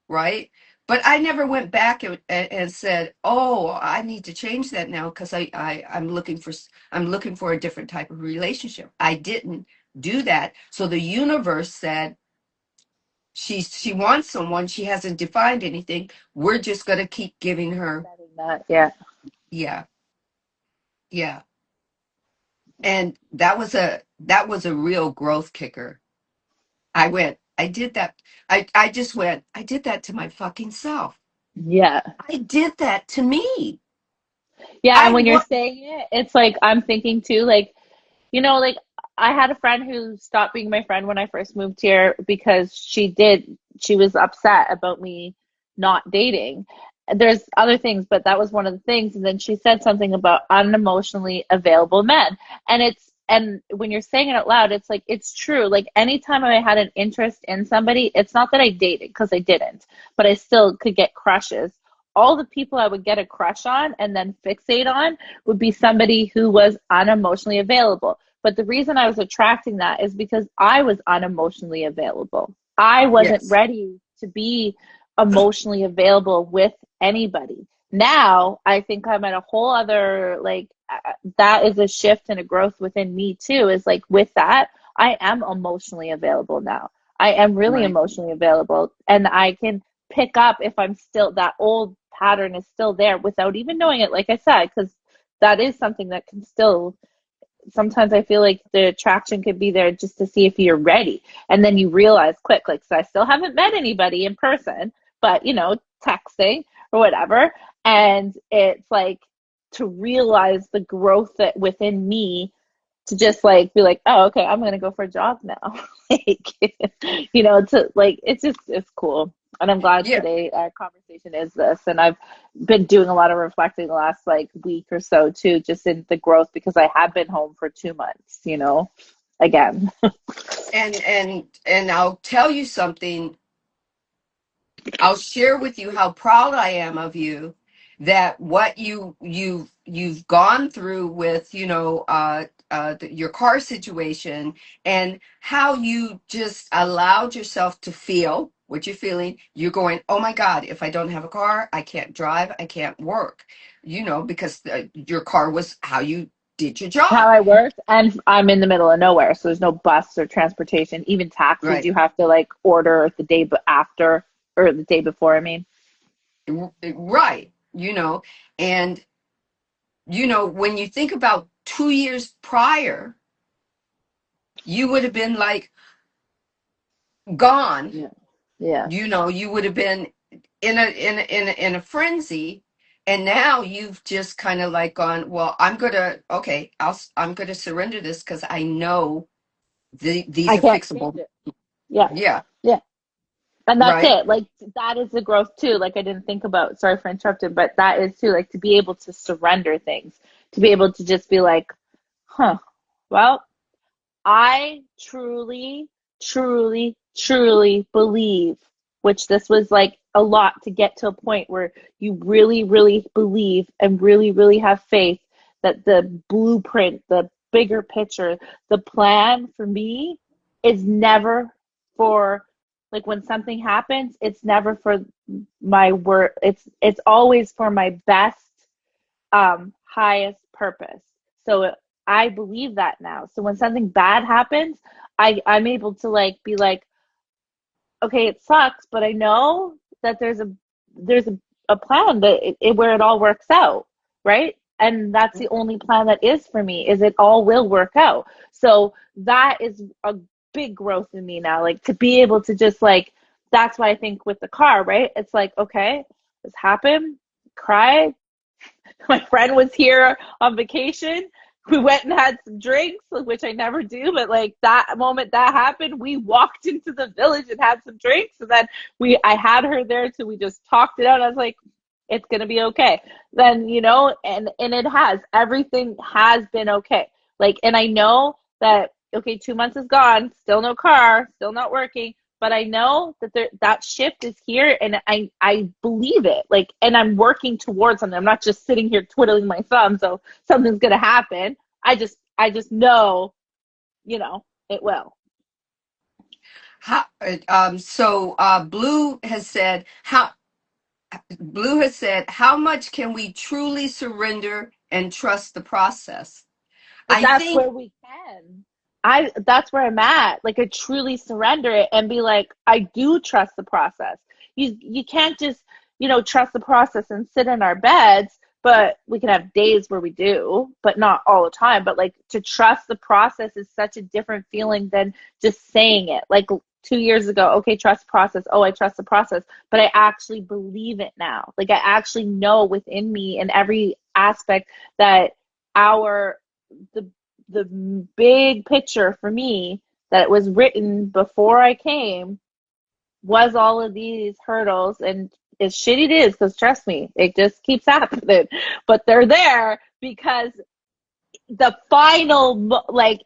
right? But I never went back and said, "Oh, I need to change that now because I'm looking for a different type of relationship." I didn't do that. So the universe said, she wants someone. She hasn't defined anything. We're just gonna keep giving her, Setting that. Yeah. yeah, yeah. And that was a real growth kicker. I did that. I just went, I did that to my fucking self. Yeah. I did that to me. Yeah. I And when you're what saying it, it's like I'm thinking too, like, like I had a friend who stopped being my friend when I first moved here because she was upset about me not dating. There's other things, but that was one of the things. And then she said something about unemotionally available men. And when you're saying it out loud, it's like, it's true. Like anytime I had an interest in somebody, it's not that I dated because I didn't, but I still could get crushes. All the people I would get a crush on and then fixate on would be somebody who was unemotionally available. But the reason I was attracting that is because I was unemotionally available. I wasn't Yes, ready to be emotionally available with anybody. Now I think I'm at a whole other, like, that is a shift and a growth within me too. Is like with that, I am emotionally available now. I am really right. emotionally available, and I can pick up if I'm still, that old pattern is still there without even knowing it, like I said, because that is something that can still, sometimes I feel like the attraction could be there just to see if you're ready. And then you realize quick, like, so I still haven't met anybody in person, but texting or whatever. And it's like to realize the growth that within me, to just like be like, oh, okay, I'm gonna go for a jog now. Like, to like, it's cool. And I'm glad Yeah. today our conversation is this. And I've been doing a lot of reflecting the last like week or so too, just in the growth, because I have been home for 2 months, again. And I'll tell you something. I'll share with you how proud I am of you, that what you've gone through with, your car situation, and how you just allowed yourself to feel what you're feeling. You're going, "Oh my God, if I don't have a car, I can't drive, I can't work," because your car was how you did your How job. I work, and I'm in the middle of nowhere, so there's no bus or transportation. Even taxis, Right. you have to like order the day after, or the day before, I mean. Right. And when you think about 2 years prior, you would have been like gone. Yeah. Yeah. You would have been in a frenzy, and now you've just kind of like gone, well, I'm gonna surrender this because I know these I are can't change fixable. it. Yeah. Yeah. Yeah. And that's Right. it. Like that is the growth too. Like I didn't think about, sorry for interrupting, but that is too, like to be able to surrender things, to be able to just be like, huh, well, I truly, truly, truly believe, which this was like a lot to get to a point where you really, really believe and really, really have faith that the blueprint, the bigger picture, the plan for me is never for, like when something happens, it's never for my work. It's always for my best, highest purpose. So I believe that now. So when something bad happens, I'm able to like be like, okay, it sucks, but I know that there's a plan that where it all works out, right? And that's the only plan that is for me, is it all will work out. So that is a big growth in me now, like to be able to just like, that's why I think with the car, right? It's like, okay, this happened, cry, my friend was here on vacation. We went and had some drinks, which I never do, but like that moment that happened, we walked into the village and had some drinks, and then I had her there, so we just talked it out. I was like, it's gonna be okay. Then and it has, everything has been okay. Like, and I know that okay, 2 months is gone, still no car, still not working, but I know that that shift is here, and I believe it. Like, and I'm working towards something. I'm not just sitting here twiddling my thumb, so something's gonna happen. I just know, it will. How, Blue has said, how much can we truly surrender and trust the process? But I that's think, where we can. That's where I'm at. Like I truly surrender it and be like, I do trust the process. You can't just, trust the process and sit in our beds, but we can have days where we do, but not all the time. But like to trust the process is such a different feeling than just saying it. Like 2 years ago, okay, trust the process. Oh, I trust the process, but I actually believe it now. Like I actually know within me in every aspect that our the the big picture for me that was written before I came was all of these hurdles, and as shitty it is, because trust me, it just keeps happening, but they're there because the final, like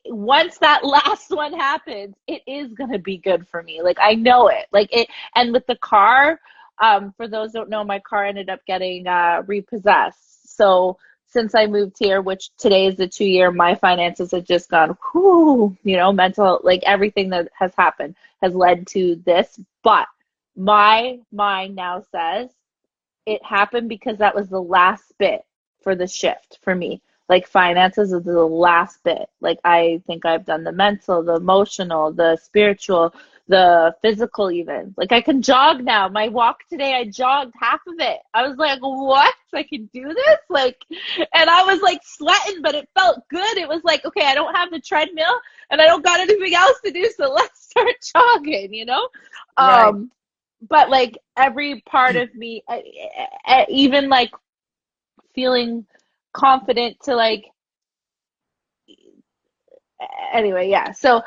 once that last one happens, it is going to be good for me. Like I know it, like it. And with the car, for those who don't know, my car ended up getting repossessed. So since I moved here, which today is the 2 year, my finances have just gone whoo, mental, like everything that has happened has led to this. But my mind now says it happened because that was the last bit for the shift for me. Like finances is the last bit. Like I think I've done the mental, the emotional, the spiritual, the physical even. Like I can jog now. My walk today, I jogged half of it. I was like, what? I can do this? Like, and I was like sweating, but it felt good. It was like, okay, I don't have the treadmill and I don't got anything else to do, so let's start jogging. right. Um, but like every part of me, even like feeling confident to like, anyway, yeah. So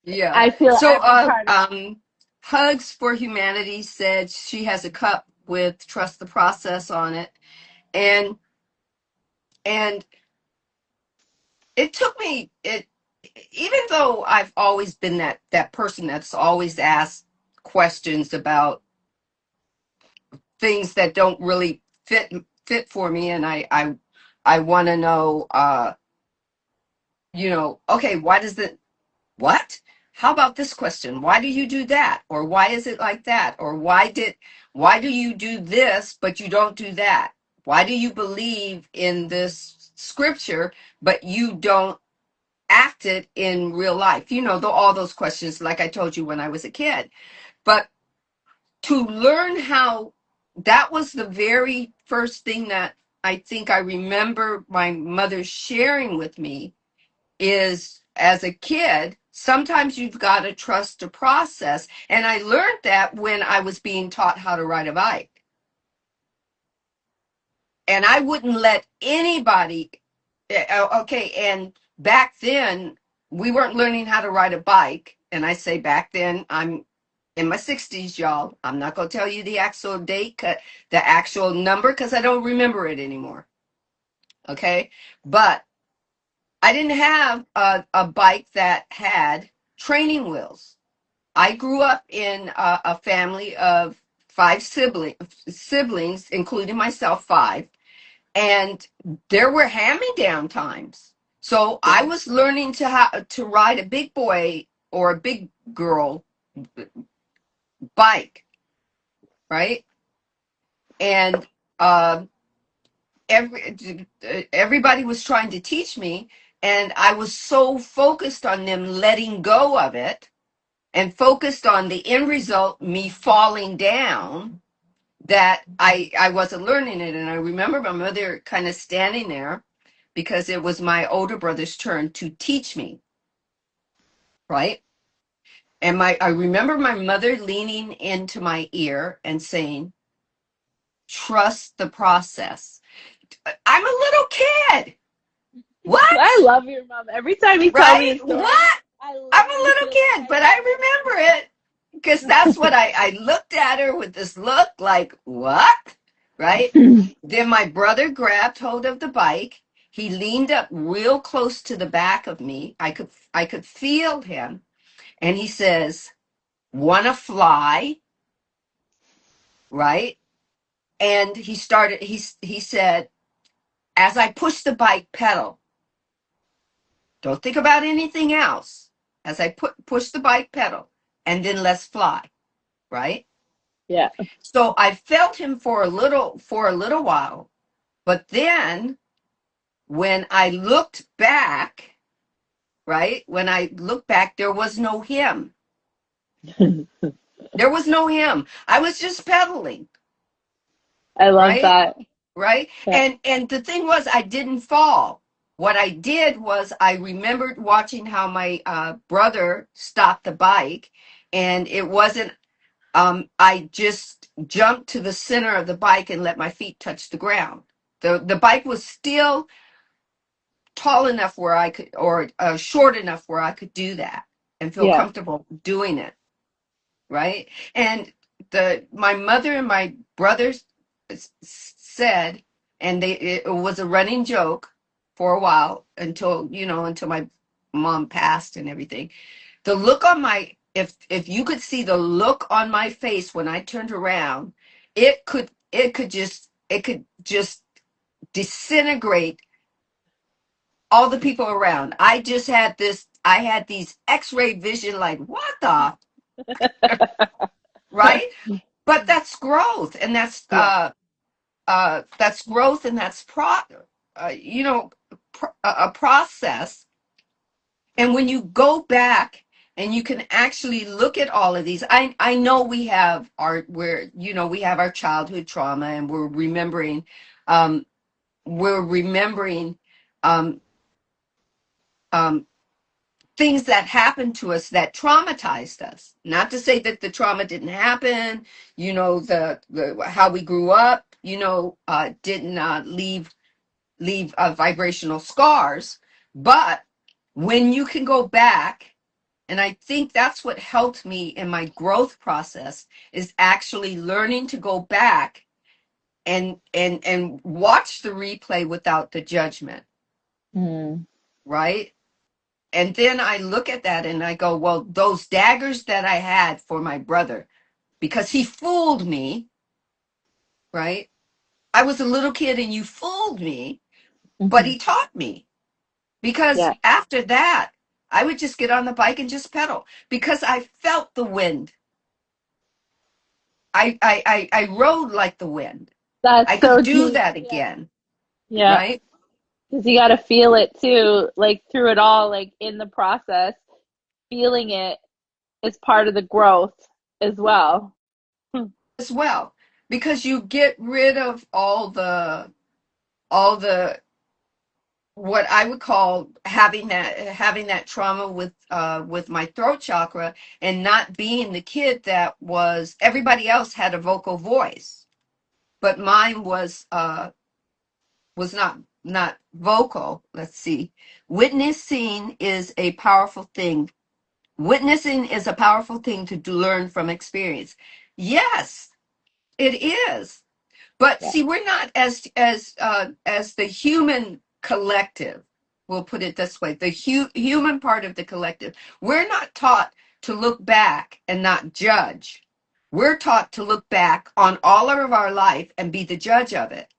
Yeah. I feel So, every part of, Hugs for Humanity said she has a cup with Trust the Process on it. And, and it took me, even though I've always been that person that's always asked questions about things that don't really fit for me, and I want to know, okay, why does it, what, how about this question, why do you do that, or why is it like that, or why do you do this but you don't do that, why do you believe in this scripture but you don't act it in real life, all those questions, like I told you when I was a kid. But to learn how, that was the very first thing that I think I remember my mother sharing with me, is as a kid, sometimes you've got to trust the process. And I learned that when I was being taught how to ride a bike. And I wouldn't let anybody, okay, and back then we weren't learning how to ride a bike and I say back then, I'm in my 60s, y'all. I'm not going to tell you the actual date, the actual number, because I don't remember it anymore. Okay. But I didn't have a bike that had training wheels. I grew up in a family of five siblings, including myself, five. And there were hand-me-down times. So I was learning to ride a big boy or a big girl bike, right? And everybody was trying to teach me, and I was so focused on them letting go of it and focused on the end result, me falling down, that I wasn't learning it. And I remember my mother kind of standing there because it was my older brother's turn to teach me, right? And I remember my mother leaning into my ear and saying, trust the process. I'm a little kid. I What? love your mom. Every time you tell me Right? a story, What? I I'm a literally little feel like kid, I but I know it. remember it because that's what I looked at her with this look like, what? Right? Then my brother grabbed hold of the bike. He leaned up real close to the back of me. I could feel him. And he says, wanna fly? Right? And he said, as I push the bike pedal, don't think about anything else. As I push the bike pedal, and then let's fly, right? Yeah. So I felt him for a little while, but then when I looked back, right? When I looked back, there was no him. There was no him. I was just pedaling, I love right? that. Right? Yeah. And the thing was, I didn't fall. What I did was I remembered watching how my brother stopped the bike, and it wasn't. I just jumped to the center of the bike and let my feet touch the ground. The bike was still tall enough where I could, or short enough where I could do that and feel Yeah. comfortable doing it, right? And my mother and my brothers said, and it was a running joke for a while until my mom passed and everything. The look on my if you could see the look on my face when I turned around, it could just disintegrate all the people around. I had these x-ray vision, like, what the, right? But that's growth, and Yeah. that's growth, and that's uh, you know a process. And when you go back and you can actually look at all of these, I know we have our childhood trauma, and um we're remembering um um things that happened to us that traumatized us. Not to say that the trauma didn't happen, the how we grew up, didn't leave vibrational scars. But when you can go back, and I think that's what helped me in my growth process, is actually learning to go back and watch the replay without the judgment, Mm. right? And then I look at that and I go, well, those daggers that I had for my brother, because he fooled me, right? I was a little kid and you fooled me, but Hmm. he taught me. Because Yeah. after that, I would just get on the bike and just pedal because I felt the wind. I rode like the wind. I That's could so do deep. that Yeah. again, Yeah. right? Because you got to feel it too, like through it all, like in the process, feeling it is part of the growth as well. Hmm. As well, because you get rid of all the what I would call having that trauma with my throat chakra, and not being the kid that was. Everybody else had a vocal voice, but mine was not vocal. Let's see. Witnessing is a powerful thing. Witnessing is a powerful thing to learn from experience. Yes, it is. But Yeah. see, we're not as the human collective. We'll put it this way: the human part of the collective. We're not taught to look back and not judge. We're taught to look back on all of our life and be the judge of it.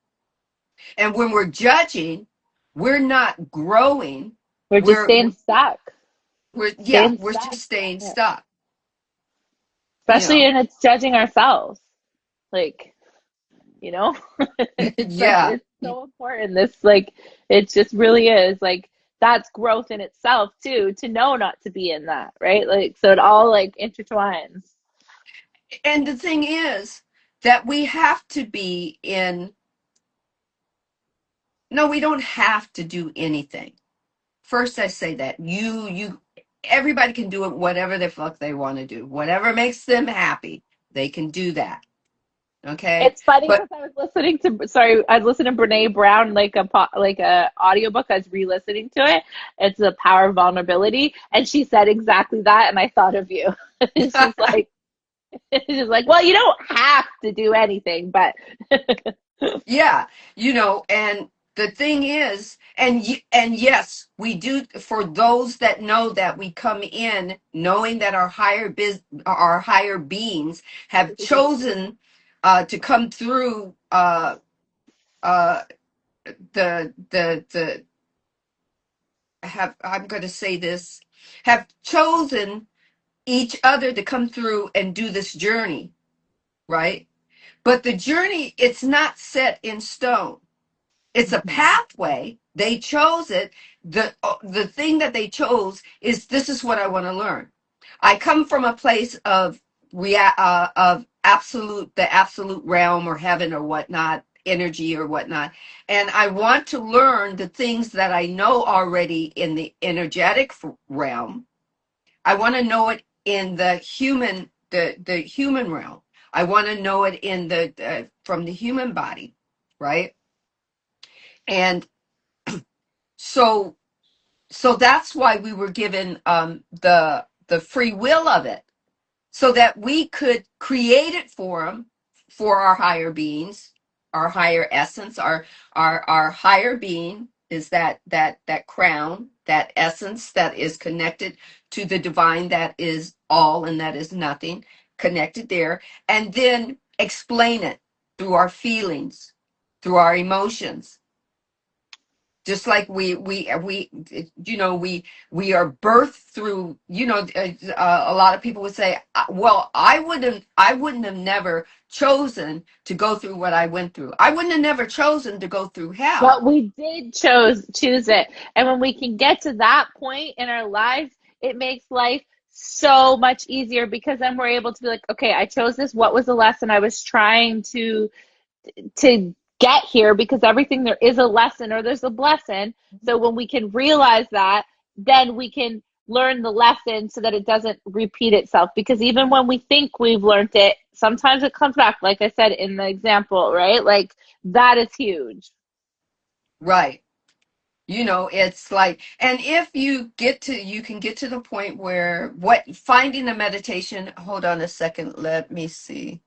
And when we're judging, we're not growing. We're just We're staying stuck. Staying we're stuck. just staying Yeah. stuck. You Especially know. when it's judging ourselves. Like, you know? It's like Yeah. it's so important. This like it just really is like that's growth in itself too, to know not to be in that, right? Like so it all like intertwines. And the thing is that we have to be in, no, we don't have to do anything. First, I say that everybody can do it, whatever the fuck they want to do, whatever makes them happy, they can do that. Okay. It's funny But because I was listening to I was listening to Brene Brown like a audiobook. I was re-listening to it. It's the power of vulnerability, and she said exactly that, and I thought of you. She's like, she's like, well, you don't have to do anything, but yeah, and the thing is, and yes, we do. For those that know that we come in knowing that our higher beings have chosen to come through uh, the have I'm going to say this, have chosen each other to come through and do this journey, right? But the journey, it's not set in stone. It's a pathway. They chose it. The thing that they chose is, this is what I want to learn. I come from a place of the absolute realm or heaven or whatnot, energy or whatnot, and I want to learn the things that I know already in the energetic realm. I want to know it in the human realm. I want to know it in the from the human body, right? And so that's why we were given the free will of it, so that we could create it for them, for our higher beings, our higher essence, our higher being is that crown, that essence that is connected to the divine, that is all and that is nothing, connected there, and then explain it through our feelings, through our emotions, just like we are birthed through, a lot of people would say, well, I wouldn't have never chosen to go through what I went through. I wouldn't have never chosen to go through hell. but we did choose it. And when we can get to that point in our lives, it makes life so much easier because then we're able to be like, okay, I chose this. What was the lesson I was trying to get here? Because everything there is a lesson or there's a blessing. So when we can realize that, then we can learn the lesson so that it doesn't repeat itself. Because even when we think we've learned it, sometimes it comes back, like I said in the example, right? Like that is huge. Right. It's like, and if you can get to the point where finding a meditation, hold on a second, let me see.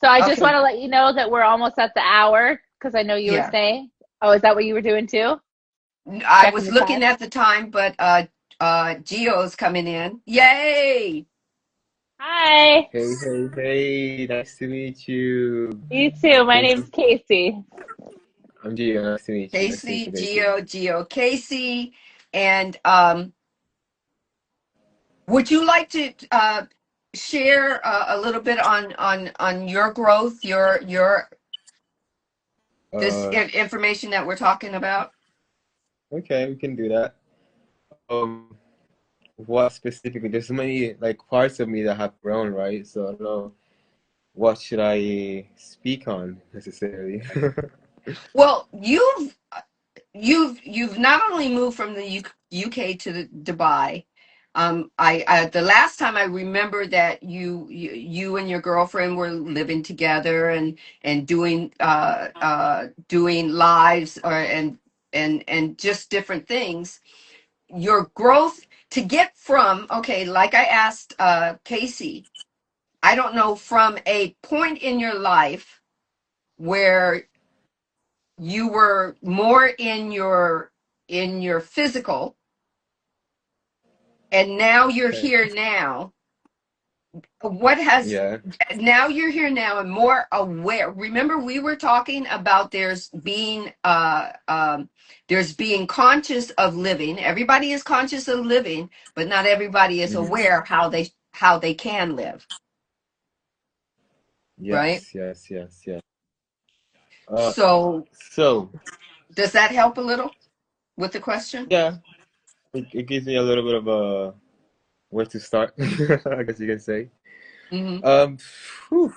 So I just Okay. want to let you know that we're almost at the hour because I know you were Yeah. saying. Oh, is that what you were doing too? I Checking was the looking time? at the time, but Geo's coming in. Yay! Hi. Hey, hey, hey, nice to meet you. You too. My Casey. name's Casey. I'm Gio, nice to meet you. Nice to meet Casey, you, Casey. Geo, Casey, and would you like to share a little bit on your growth, your this Uh, information that we're talking about? okay, we can do that. Um, what specifically? There's so many like parts of me that have grown, right? So I don't know what should I speak on necessarily. Well, you've not only moved from the UK to the Dubai. I the last time I remember that you and your girlfriend were living together and doing lives or and just different things. Your growth to get from, okay, like I asked Casey, I don't know, from a point in your life where you were more in your physical, and now you're Okay. here now. What has Yeah. now you're here now and more aware. Remember, we were talking about there's being conscious of living. Everybody is conscious of living, but not everybody is Mhm. aware how they can live, right? Yes, yes, yes, yes. Uh, So so does that help a little with the question? yeah, it gives me a little bit of a where to start, I guess you can say. Mm-hmm. Um, Whew.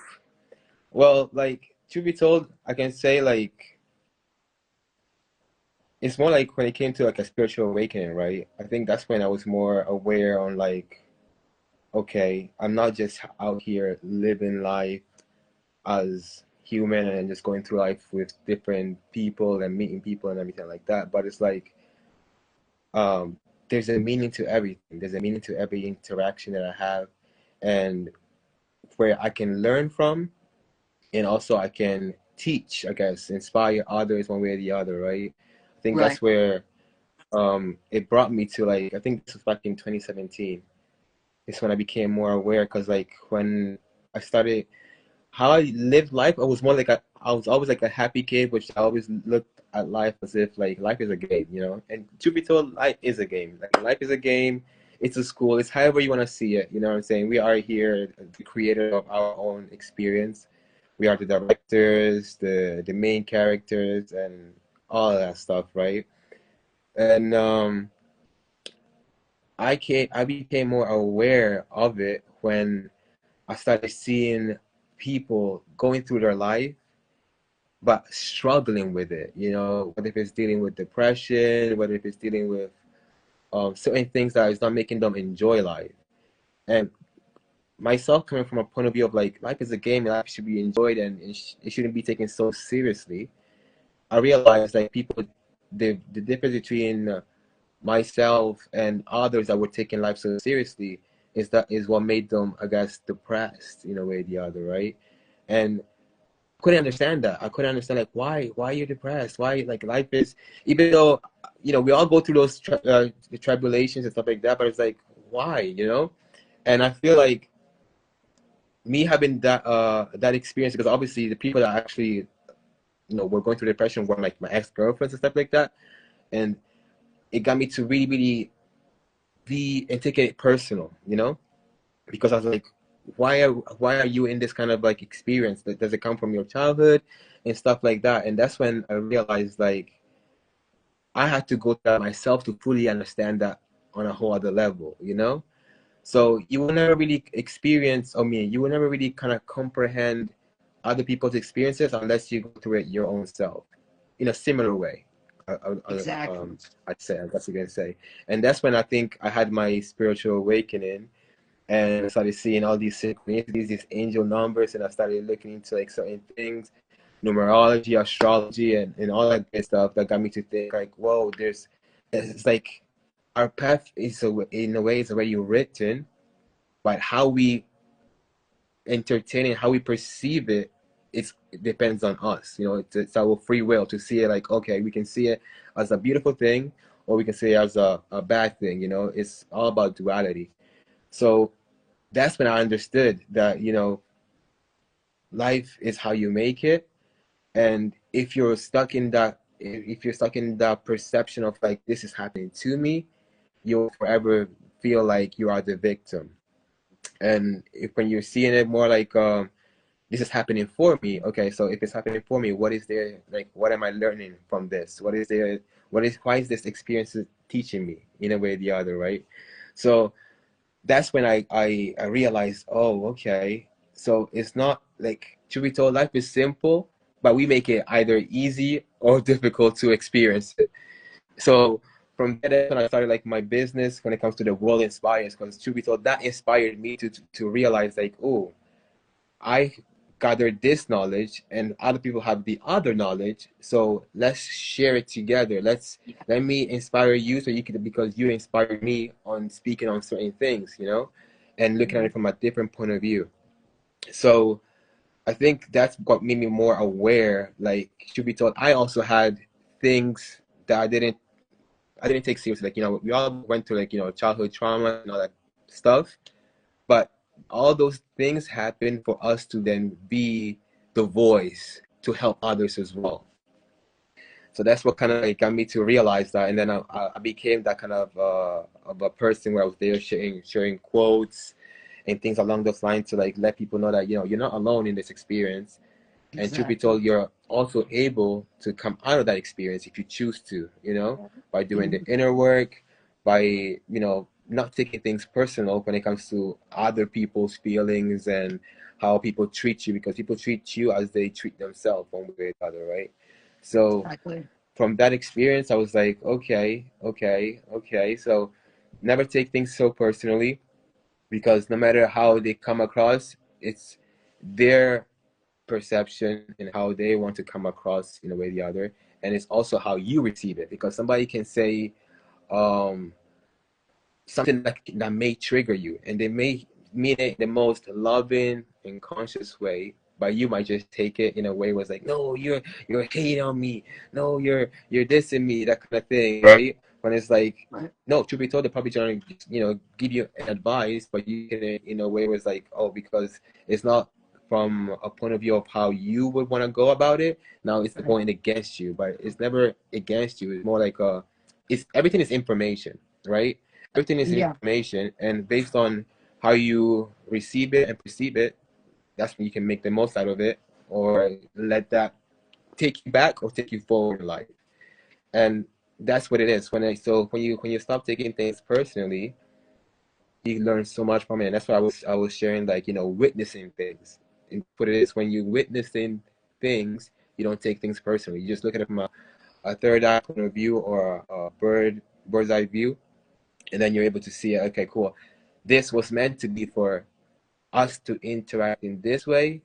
Well, like, to be told, I can say like it's more like when it came to like a spiritual awakening, right? I think that's when I was more aware on like, okay, I'm not just out here living life as human and just going through life with different people and meeting people and everything like that. But it's like there's a meaning to everything. There's a meaning to every interaction that I have, and where I can learn from, and also I can teach, I guess, inspire others one way or the other, right? I think Right, that's where it brought me to like I think this was back in 2017. It's when I became more aware because like when I started how I lived life, I was more like I was always like a happy kid, which I always looked at life as if like life is a game, you know. And to be told, life is a game. Like life is a game. It's a school. It's however you want to see it. You know what I'm saying? We are here, the creator of our own experience. We are the directors, the main characters, and all of that stuff, right? And I became more aware of it when I started seeing people going through their life but struggling with it, you know, whether if it's dealing with depression, whether if it's dealing with certain things that is not making them enjoy life. And myself coming from a point of view of like life is a game and life should be enjoyed and it shouldn't be taken so seriously. I realized like people, the difference between myself and others that were taking life so seriously is what made them, I guess, depressed in a way or the other, right? And couldn't understand that. I couldn't understand like why you're depressed. Why like life is even though you know we all go through those tribulations and stuff like that, but it's like why you know? And I feel like me having that experience because obviously the people that actually were going through depression were like my ex-girlfriends and stuff like that, and it got me to really really be and take it personal, you know, because I was like, why are you in this kind of like experience? That does it come from your childhood and stuff like that? And that's when I realized like I had to go through that myself to fully understand that on a whole other level, you know? So you will never really experience, I mean, you will never really kind of comprehend other people's experiences unless you go through it your own self in a similar way. I, exactly. I'd say, that's what I'm gonna say. And that's when I think I had my spiritual awakening and I started seeing all these synchronicities, these angel numbers, and I started looking into like certain things, numerology, astrology, and all that good stuff that got me to think like, whoa, it's like our path is in a way is already written, but how we entertain it, how we perceive it, it depends on us. You know, it's our free will to see it like, okay, we can see it as a beautiful thing, or we can see it as a bad thing. You know, it's all about duality. So that's when I understood that, life is how you make it. And if you're stuck in that perception of like, this is happening to me, you'll forever feel like you are the victim. And if when you're seeing it more like, this is happening for me, okay, so if it's happening for me, what am I learning from this? Why is this experience teaching me in a way or the other, right? So that's when I realized, oh, okay. So it's not like, truth be told, life is simple, but we make it either easy or difficult to experience it. So from there, that's when I started like my business when it comes to the world inspires, because truth be told, that inspired me to realize like, oh, I gather this knowledge and other people have the other knowledge, so let's share it together. Let me inspire you so you can, because you inspired me on speaking on certain things, and looking at it from a different point of view. So I think that's what made me more aware. Like, should be told, I also had things that I didn't take seriously. Like, we all went through, like, childhood trauma and all that stuff. But all those things happen for us to then be the voice to help others as well. So that's what kind of like got me to realize that. And then I became that kind of a person where I was there sharing quotes and things along those lines to like let people know that, you're not alone in this experience. And truth be Exactly. told, you're also able to come out of that experience if you choose to, by doing the inner work, by, not taking things personal when it comes to other people's feelings and how people treat you, because people treat you as they treat themselves one way or the other, right? So Exactly. from that experience, I was like, okay, okay, okay. So never take things so personally, because no matter how they come across, it's their perception and how they want to come across in a way or the other, and it's also how you receive it, because somebody can say um something that may trigger you, and they may mean it in the most loving and conscious way, but you might just take it in a way where it's like, no, you're hating on me, no, you're dissing me, that kind of thing, right? When it's like, Right. no, truth be told, they probably trying to, give you advice, but you can in a way where it's like, oh, because it's not from a point of view of how you would want to go about it. Now it's Right. going against you, but it's never against you. It's more like it's everything is information, right? Everything is Yeah. information, and based on how you receive it and perceive it, that's when you can make the most out of it, or let that take you back or take you forward in life. And that's what it is. When you stop taking things personally, you learn so much from it. And that's why I was sharing, like, witnessing things. And what it is, when you witnessing things, you don't take things personally. You just look at it from a third eye point of view, or a bird's eye view, and then you're able to see, okay, cool, this was meant to be for us to interact in this way,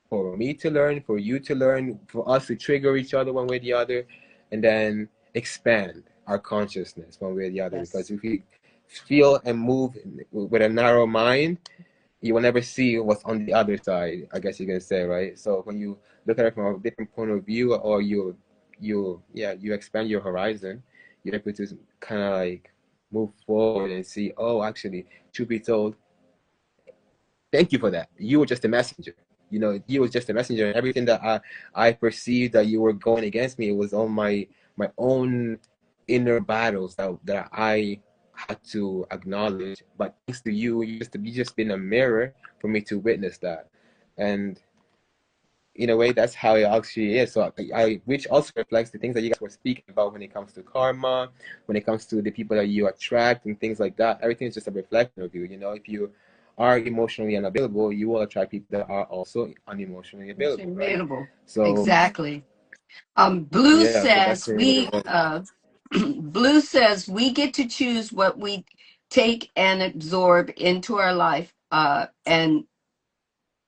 for me to learn, for you to learn, for us to trigger each other one way or the other, and then expand our consciousness one way or the other. Yes. Because if you feel and move with a narrow mind, you will never see what's on the other side, I guess you can say, right? So when you look at it from a different point of view, or you expand your horizon, you're able to kind of like move forward and see, oh, actually, truth be told, thank you for that. You were just a messenger. You were just a messenger, and everything that I perceived that you were going against me, it was on my own inner battles that I had to acknowledge. But thanks to you, you just been a mirror for me to witness that. And in a way, that's how it actually is. So which also reflects the things that you guys were speaking about when it comes to karma, when it comes to the people that you attract and things like that. Everything is just a reflection of you. If you are emotionally unavailable, you will attract people that are also unemotionally It's available, right? available. So Exactly. Blue yeah, so that's says really what it we was. Blue says we get to choose what we take and absorb into our life,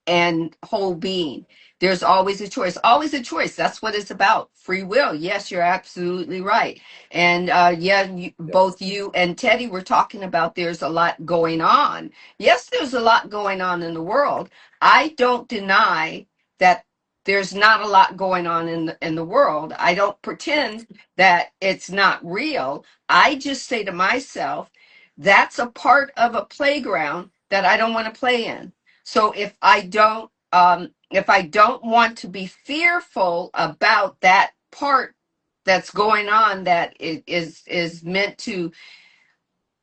and whole being. There's always a choice. Always a choice. That's what it's about. Free will. Yes, you're absolutely right. And yeah, both Yes. you and Teddy were talking about there's a lot going on. Yes, there's a lot going on in the world. I don't deny that there's not a lot going on in the world. I don't pretend that it's not real. I just say to myself, that's a part of a playground that I don't want to play in. So if I don't want to be fearful about that part that's going on, that is meant to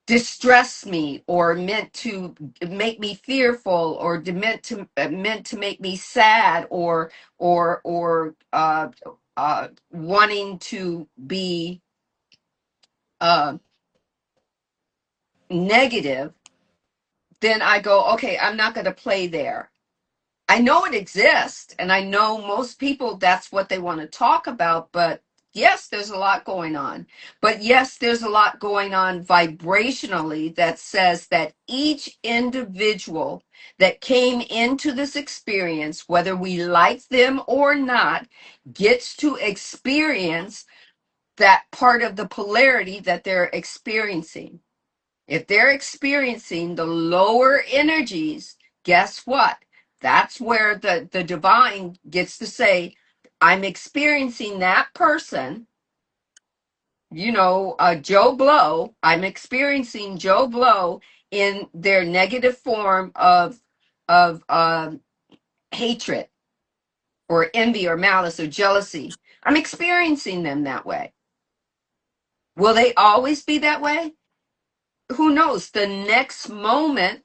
distress me, or meant to make me fearful, or meant to make me sad, or wanting to be uh negative, then I go, okay, I'm not going to play there. I know it exists, and I know most people, that's what they want to talk about, but Yes, there's a lot going on. But yes, there's a lot going on vibrationally that says that each individual that came into this experience, whether we like them or not, gets to experience that part of the polarity that they're experiencing. If they're experiencing the lower energies, guess what? That's where the divine gets to say, I'm experiencing that person, Joe Blow. I'm experiencing Joe Blow in their negative form of hatred or envy or malice or jealousy. I'm experiencing them that way. Will they always be that way? Who knows? The next moment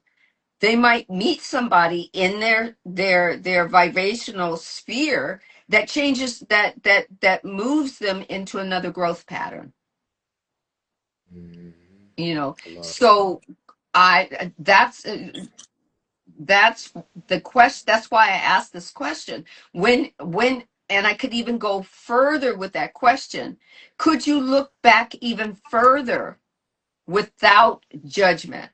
they might meet somebody in their vibrational sphere that changes that moves them into another growth pattern. Mm, a lot. So I that's the question. That's why I asked this question. When and I could even go further with that question. Could you look back even further without judgment?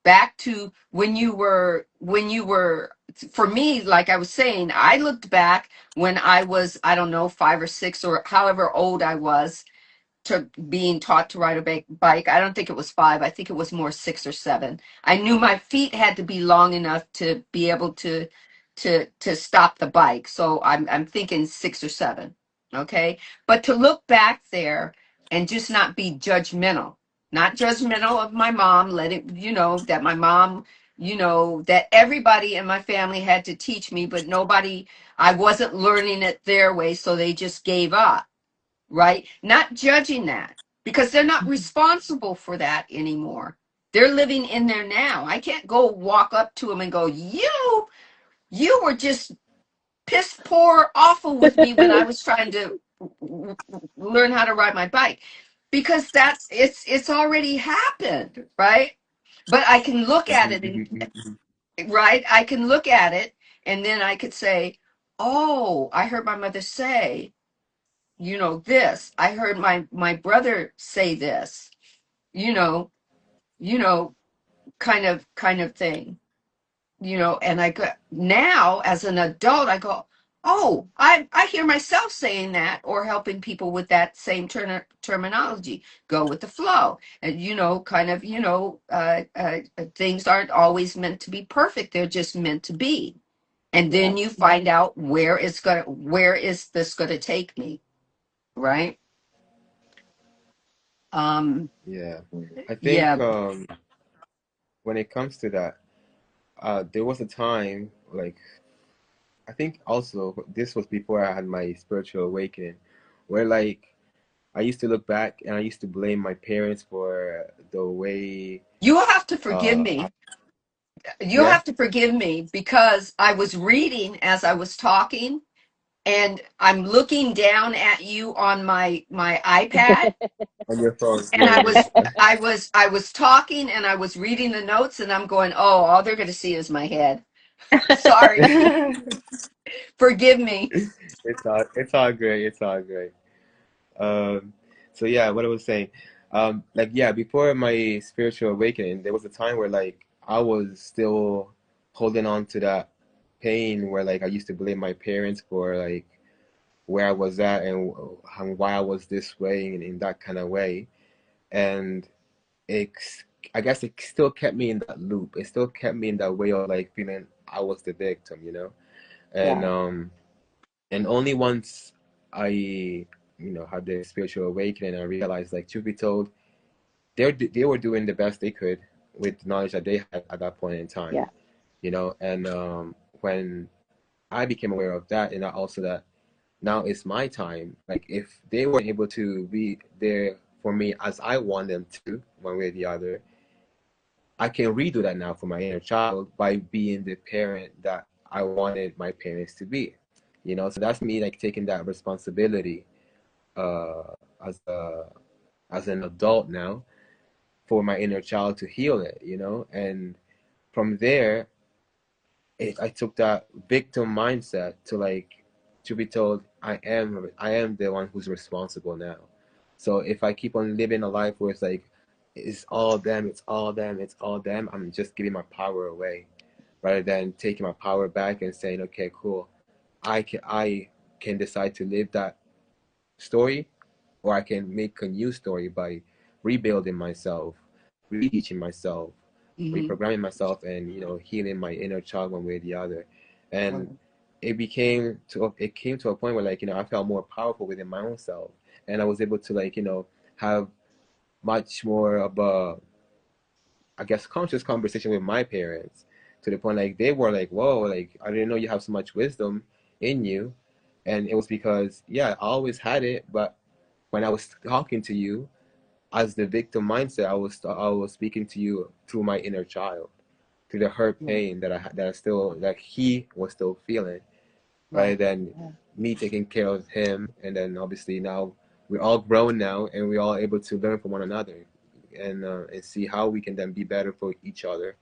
Back to when you were for me, like I was saying, I looked back when I was, I don't know, 5 or 6 or however old I was, to being taught to ride a bike. I don't think it was 5. I think it was more 6 or 7. I knew my feet had to be long enough to be able to stop the bike. So I'm thinking 6 or 7. Okay. But to look back there and just not be judgmental, not judgmental of my mom, let it, that my mom, that everybody in my family had to teach me, but nobody, I wasn't learning it their way. So they just gave up, right? Not judging that, because they're not responsible for that anymore. They're living in there now. I can't go walk up to them and go, you were just piss poor awful with me when I was trying to learn how to ride my bike, because that's it's already happened, right? But I can look at Mhm, it and, mhm, mhm. right, I can look at it and then I could say, oh, I heard my mother say, this. I heard my brother say this, you know, you know, kind of thing, and I go now as an adult, I go, oh, I hear myself saying that or helping people with that same terminology. Go with the flow, and things aren't always meant to be perfect. They're just meant to be, and Yeah. then you find out where is this gonna take me, right? Um, Yeah. I think yeah. when it comes to that, there was a time, like, I think also this was before I had my spiritual awakening, where like I used to look back and I used to blame my parents for the way, You have to forgive I, me. You yeah, have to forgive me because I was reading as I was talking, and I'm looking down at you on my iPad, on your phone, and I yeah, was yeah. I was I was talking and I was reading the notes, and I'm going, "Oh, all they're going to see is my head." Sorry. Forgive me. It's all great. It's all great. Um, so yeah, what I was saying, like yeah, before my spiritual awakening, there was a time where like I was still holding on to that pain where like I used to blame my parents for like where I was at and why I was this way and in that kind of way. And it, I guess it still kept me in that loop. It still kept me in that way of like feeling I was the victim, you know? And Yeah. only once I, had the spiritual awakening, I realized like truth be told, they were doing the best they could with the knowledge that they had at that point in time, Yeah. and when I became aware of that, and also that now it's my time. Like if they weren't able to be there for me as I want them to, one way or the other, I can redo that now for my inner child by being the parent that I wanted my parents to be. So that's me like taking that responsibility uh, as an adult now for my inner child to heal it. And from there, I took that victim mindset to like truth be told, I am the one who's responsible now. So if I keep on living a life where it's like it's all them, it's all them, it's all them, I'm just giving my power away rather than taking my power back and saying, okay, cool, I can decide to live that story, or I can make a new story by rebuilding myself, reteaching myself, Mm-hmm. reprogramming myself, and healing my inner child one way or the other. And Right. it came to a point where like I felt more powerful within my own self, and I was able to like have much more of a, I guess, conscious conversation with my parents, to the point like they were like, whoa, like I didn't know you have so much wisdom in you. And it was because, yeah, I always had it, but when I was talking to you as the victim mindset, I was speaking to you through my inner child, through the hurt Right. pain that he was still feeling, rather Right. than Yeah. me taking care of him. And then obviously now we're all grown now, and we're all able to learn from one another, and see how we can then be better for each other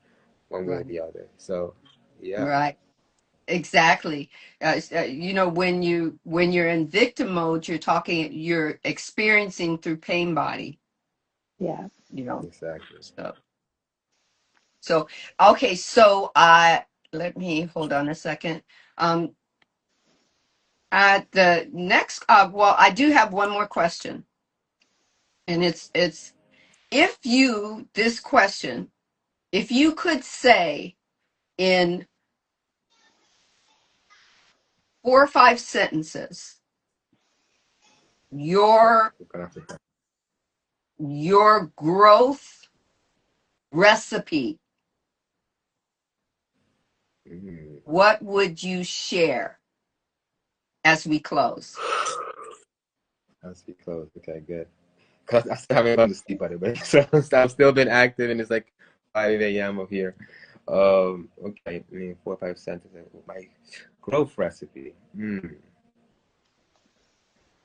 one way or Right. the other. So yeah, Right. Exactly. When you're in victim mode, you're experiencing through pain body. Yeah. You know. exactly. So okay. So I let me hold on a second. Um, at the next, well, I do have one more question, and it's if you this question, if you could say in 4 or 5 sentences your We're gonna have to. your growth recipe, Mm. what would you share as we close? As we close, okay, good. Cause I still haven't gone to sleep, by the way. So I've still been active, and it's like 5 a.m. up here. Okay, I mean, 4 or 5 sentences. My growth recipe.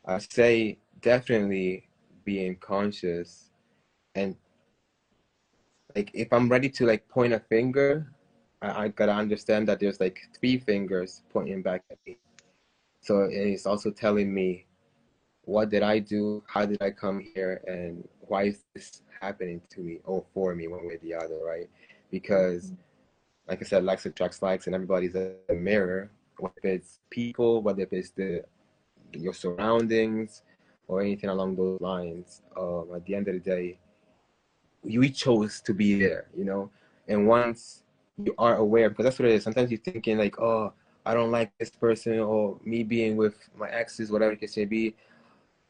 I say definitely being conscious, and like if I'm ready to like point a finger, I gotta understand that there's like three fingers pointing back at me. So it's also telling me, what did I do? How did I come here? And why is this happening to me or for me one way or the other, right? Because, like I said, likes attracts likes, and everybody's a mirror. Whether it's people, whether it's your surroundings, or anything along those lines. At the end of the day, we chose to be there. And once you are aware, because that's what it is. Sometimes you're thinking like, oh, I don't like this person, or me being with my exes, whatever the case may be,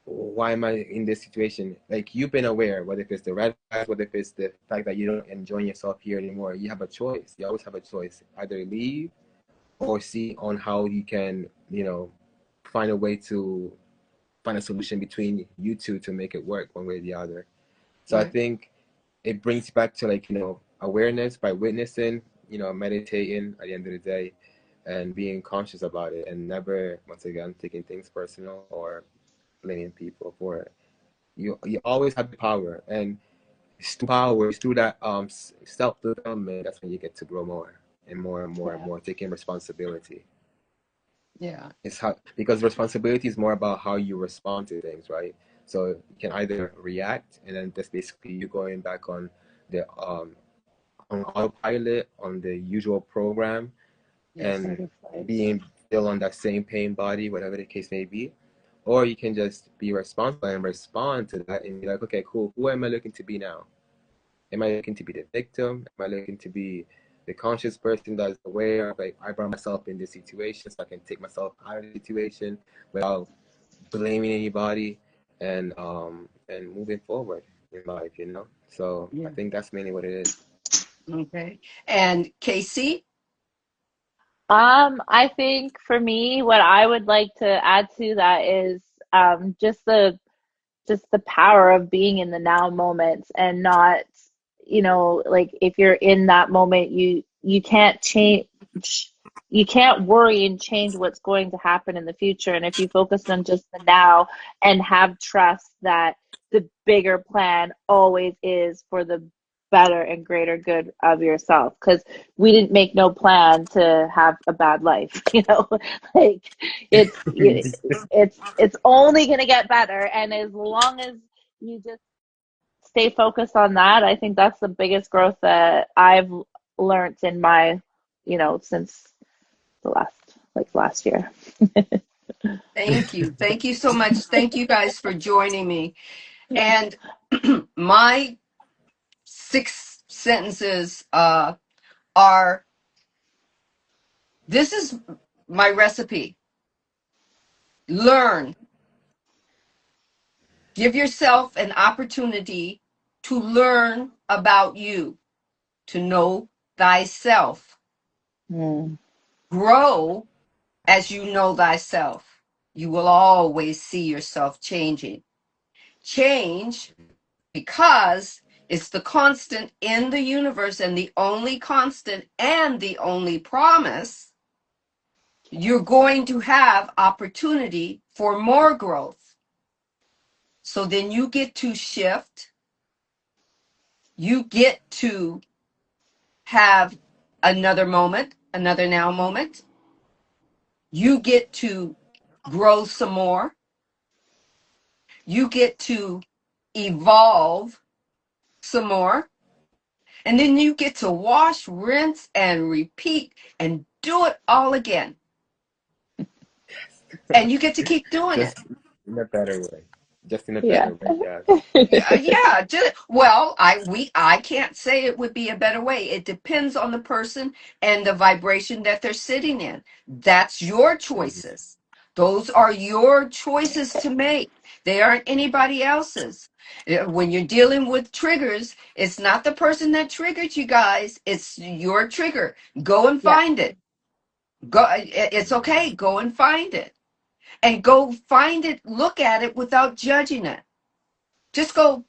why am I in this situation? Like, you've been aware, whether if it's the red flags, whether if it's the fact that you don't enjoy yourself here anymore. You have a choice. You always have a choice. Either leave, or see on how you can, find a way to find a solution between you two to make it work one way or the other. So I Right. think it brings back to like, awareness by witnessing, meditating at the end of the day, and being conscious about it, and never, once again, taking things personal or blaming people for it. You always have the power, and it's through that self development, that's when you get to grow more and more and more and Yeah. more, taking responsibility. Yeah. It's how, because responsibility is more about how you respond to things, right? So you can either react, and then that's basically you going back on autopilot, on the usual program, Yes. and Fight or flight. being still on that same pain body, whatever the case may be. Or you can just be responsible and respond to that and be like, okay, cool, who am I looking to be now? Am I looking to be the victim? Am I looking to be the conscious person that is aware of, like, I brought myself in this situation, so I can take myself out of the situation without blaming anybody, and moving forward in life. So I Yeah. think that's mainly what it is. Okay. And Casey? I think for me, what I would like to add to that is just the power of being in the now moments and not, like if you're in that moment, you can't change, you can't worry and change what's going to happen in the future. And if you focus on just the now and have trust that the bigger plan always is for the better and greater good of yourself, because we didn't make no plan to have a bad life. Like it's only going to get better, and as long as you just stay focused on that, I think that's the biggest growth that I've learned in my, since the last year. Thank you. Thank you so much. Thank you guys for joining me. And my 6 sentences are, this is my recipe. Learn. Give yourself an opportunity to learn about you, to know thyself. Mm. Grow as you know thyself. You will always see yourself changing. Change because it's the constant in the universe and the only constant and the only promise. You're going to have opportunity for more growth. So then you get to shift. You get to have another moment, another now moment. You get to grow some more. You get to evolve some more. And then you get to wash, rinse, and repeat and do it all again. And you get to keep doing it. Just in a better way. Just in a Yeah. better way, yeah. Yeah. Well, I can't say it would be a better way. It depends on the person and the vibration that they're sitting in. That's your Mhm. choices. Those are your choices to make. They aren't anybody else's. When you're dealing with triggers, it's not the person that triggered you guys. It's your trigger. Go and Yeah. find it. Go. It's okay. Go and find it. And go find it. Look at it without judging it. Just go,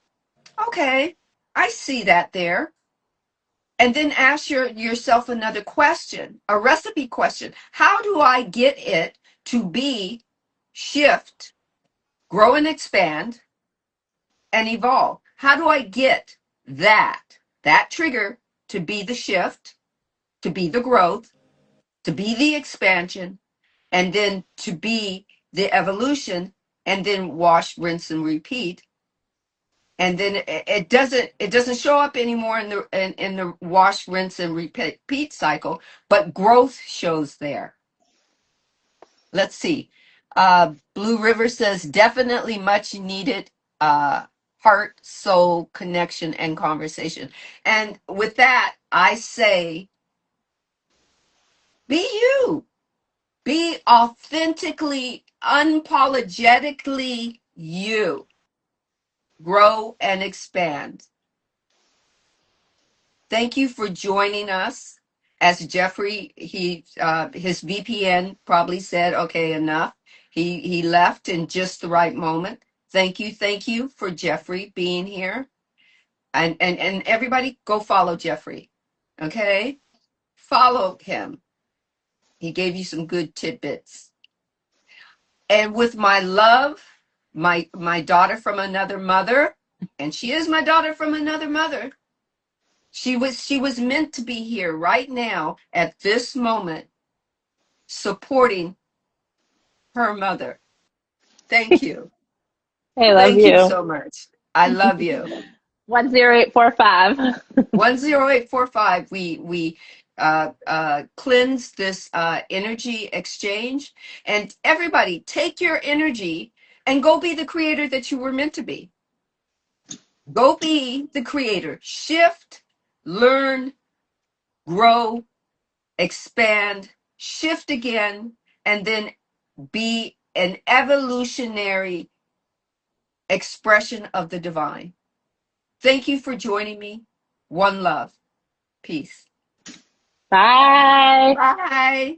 okay, I see that there. And then ask yourself another question, a recipe question. How do I get it to be shift, grow and expand, and evolve? How do I get that trigger to be the shift, to be the growth, to be the expansion, and then to be the evolution, and then wash, rinse, and repeat? And then it doesn't show up anymore in the wash, rinse, and repeat cycle, but growth shows there. Let's see. Blue River says definitely much needed uh, heart soul connection and conversation. And with that, I say, be you. Be authentically, unapologetically you. Grow and expand. Thank you for joining us. As Geoffrey, his VPN probably said, okay, enough. He left in just the right moment. Thank you for Geoffrey being here. And everybody go follow Geoffrey. Okay? Follow him. He gave you some good tidbits. And with my love, my daughter from another mother, and she is my daughter from another mother. She was meant to be here right now at this moment, supporting her mother. Thank you. I love Thank you you. so much. I love you. 10845. 10845. We cleanse this energy exchange, and everybody take your energy and go be the creator that you were meant to be. Go be the creator. Shift, learn, grow, expand, shift again, and then be an evolutionary expression of the divine. Thank you for joining me. One love. Peace. Bye. Bye.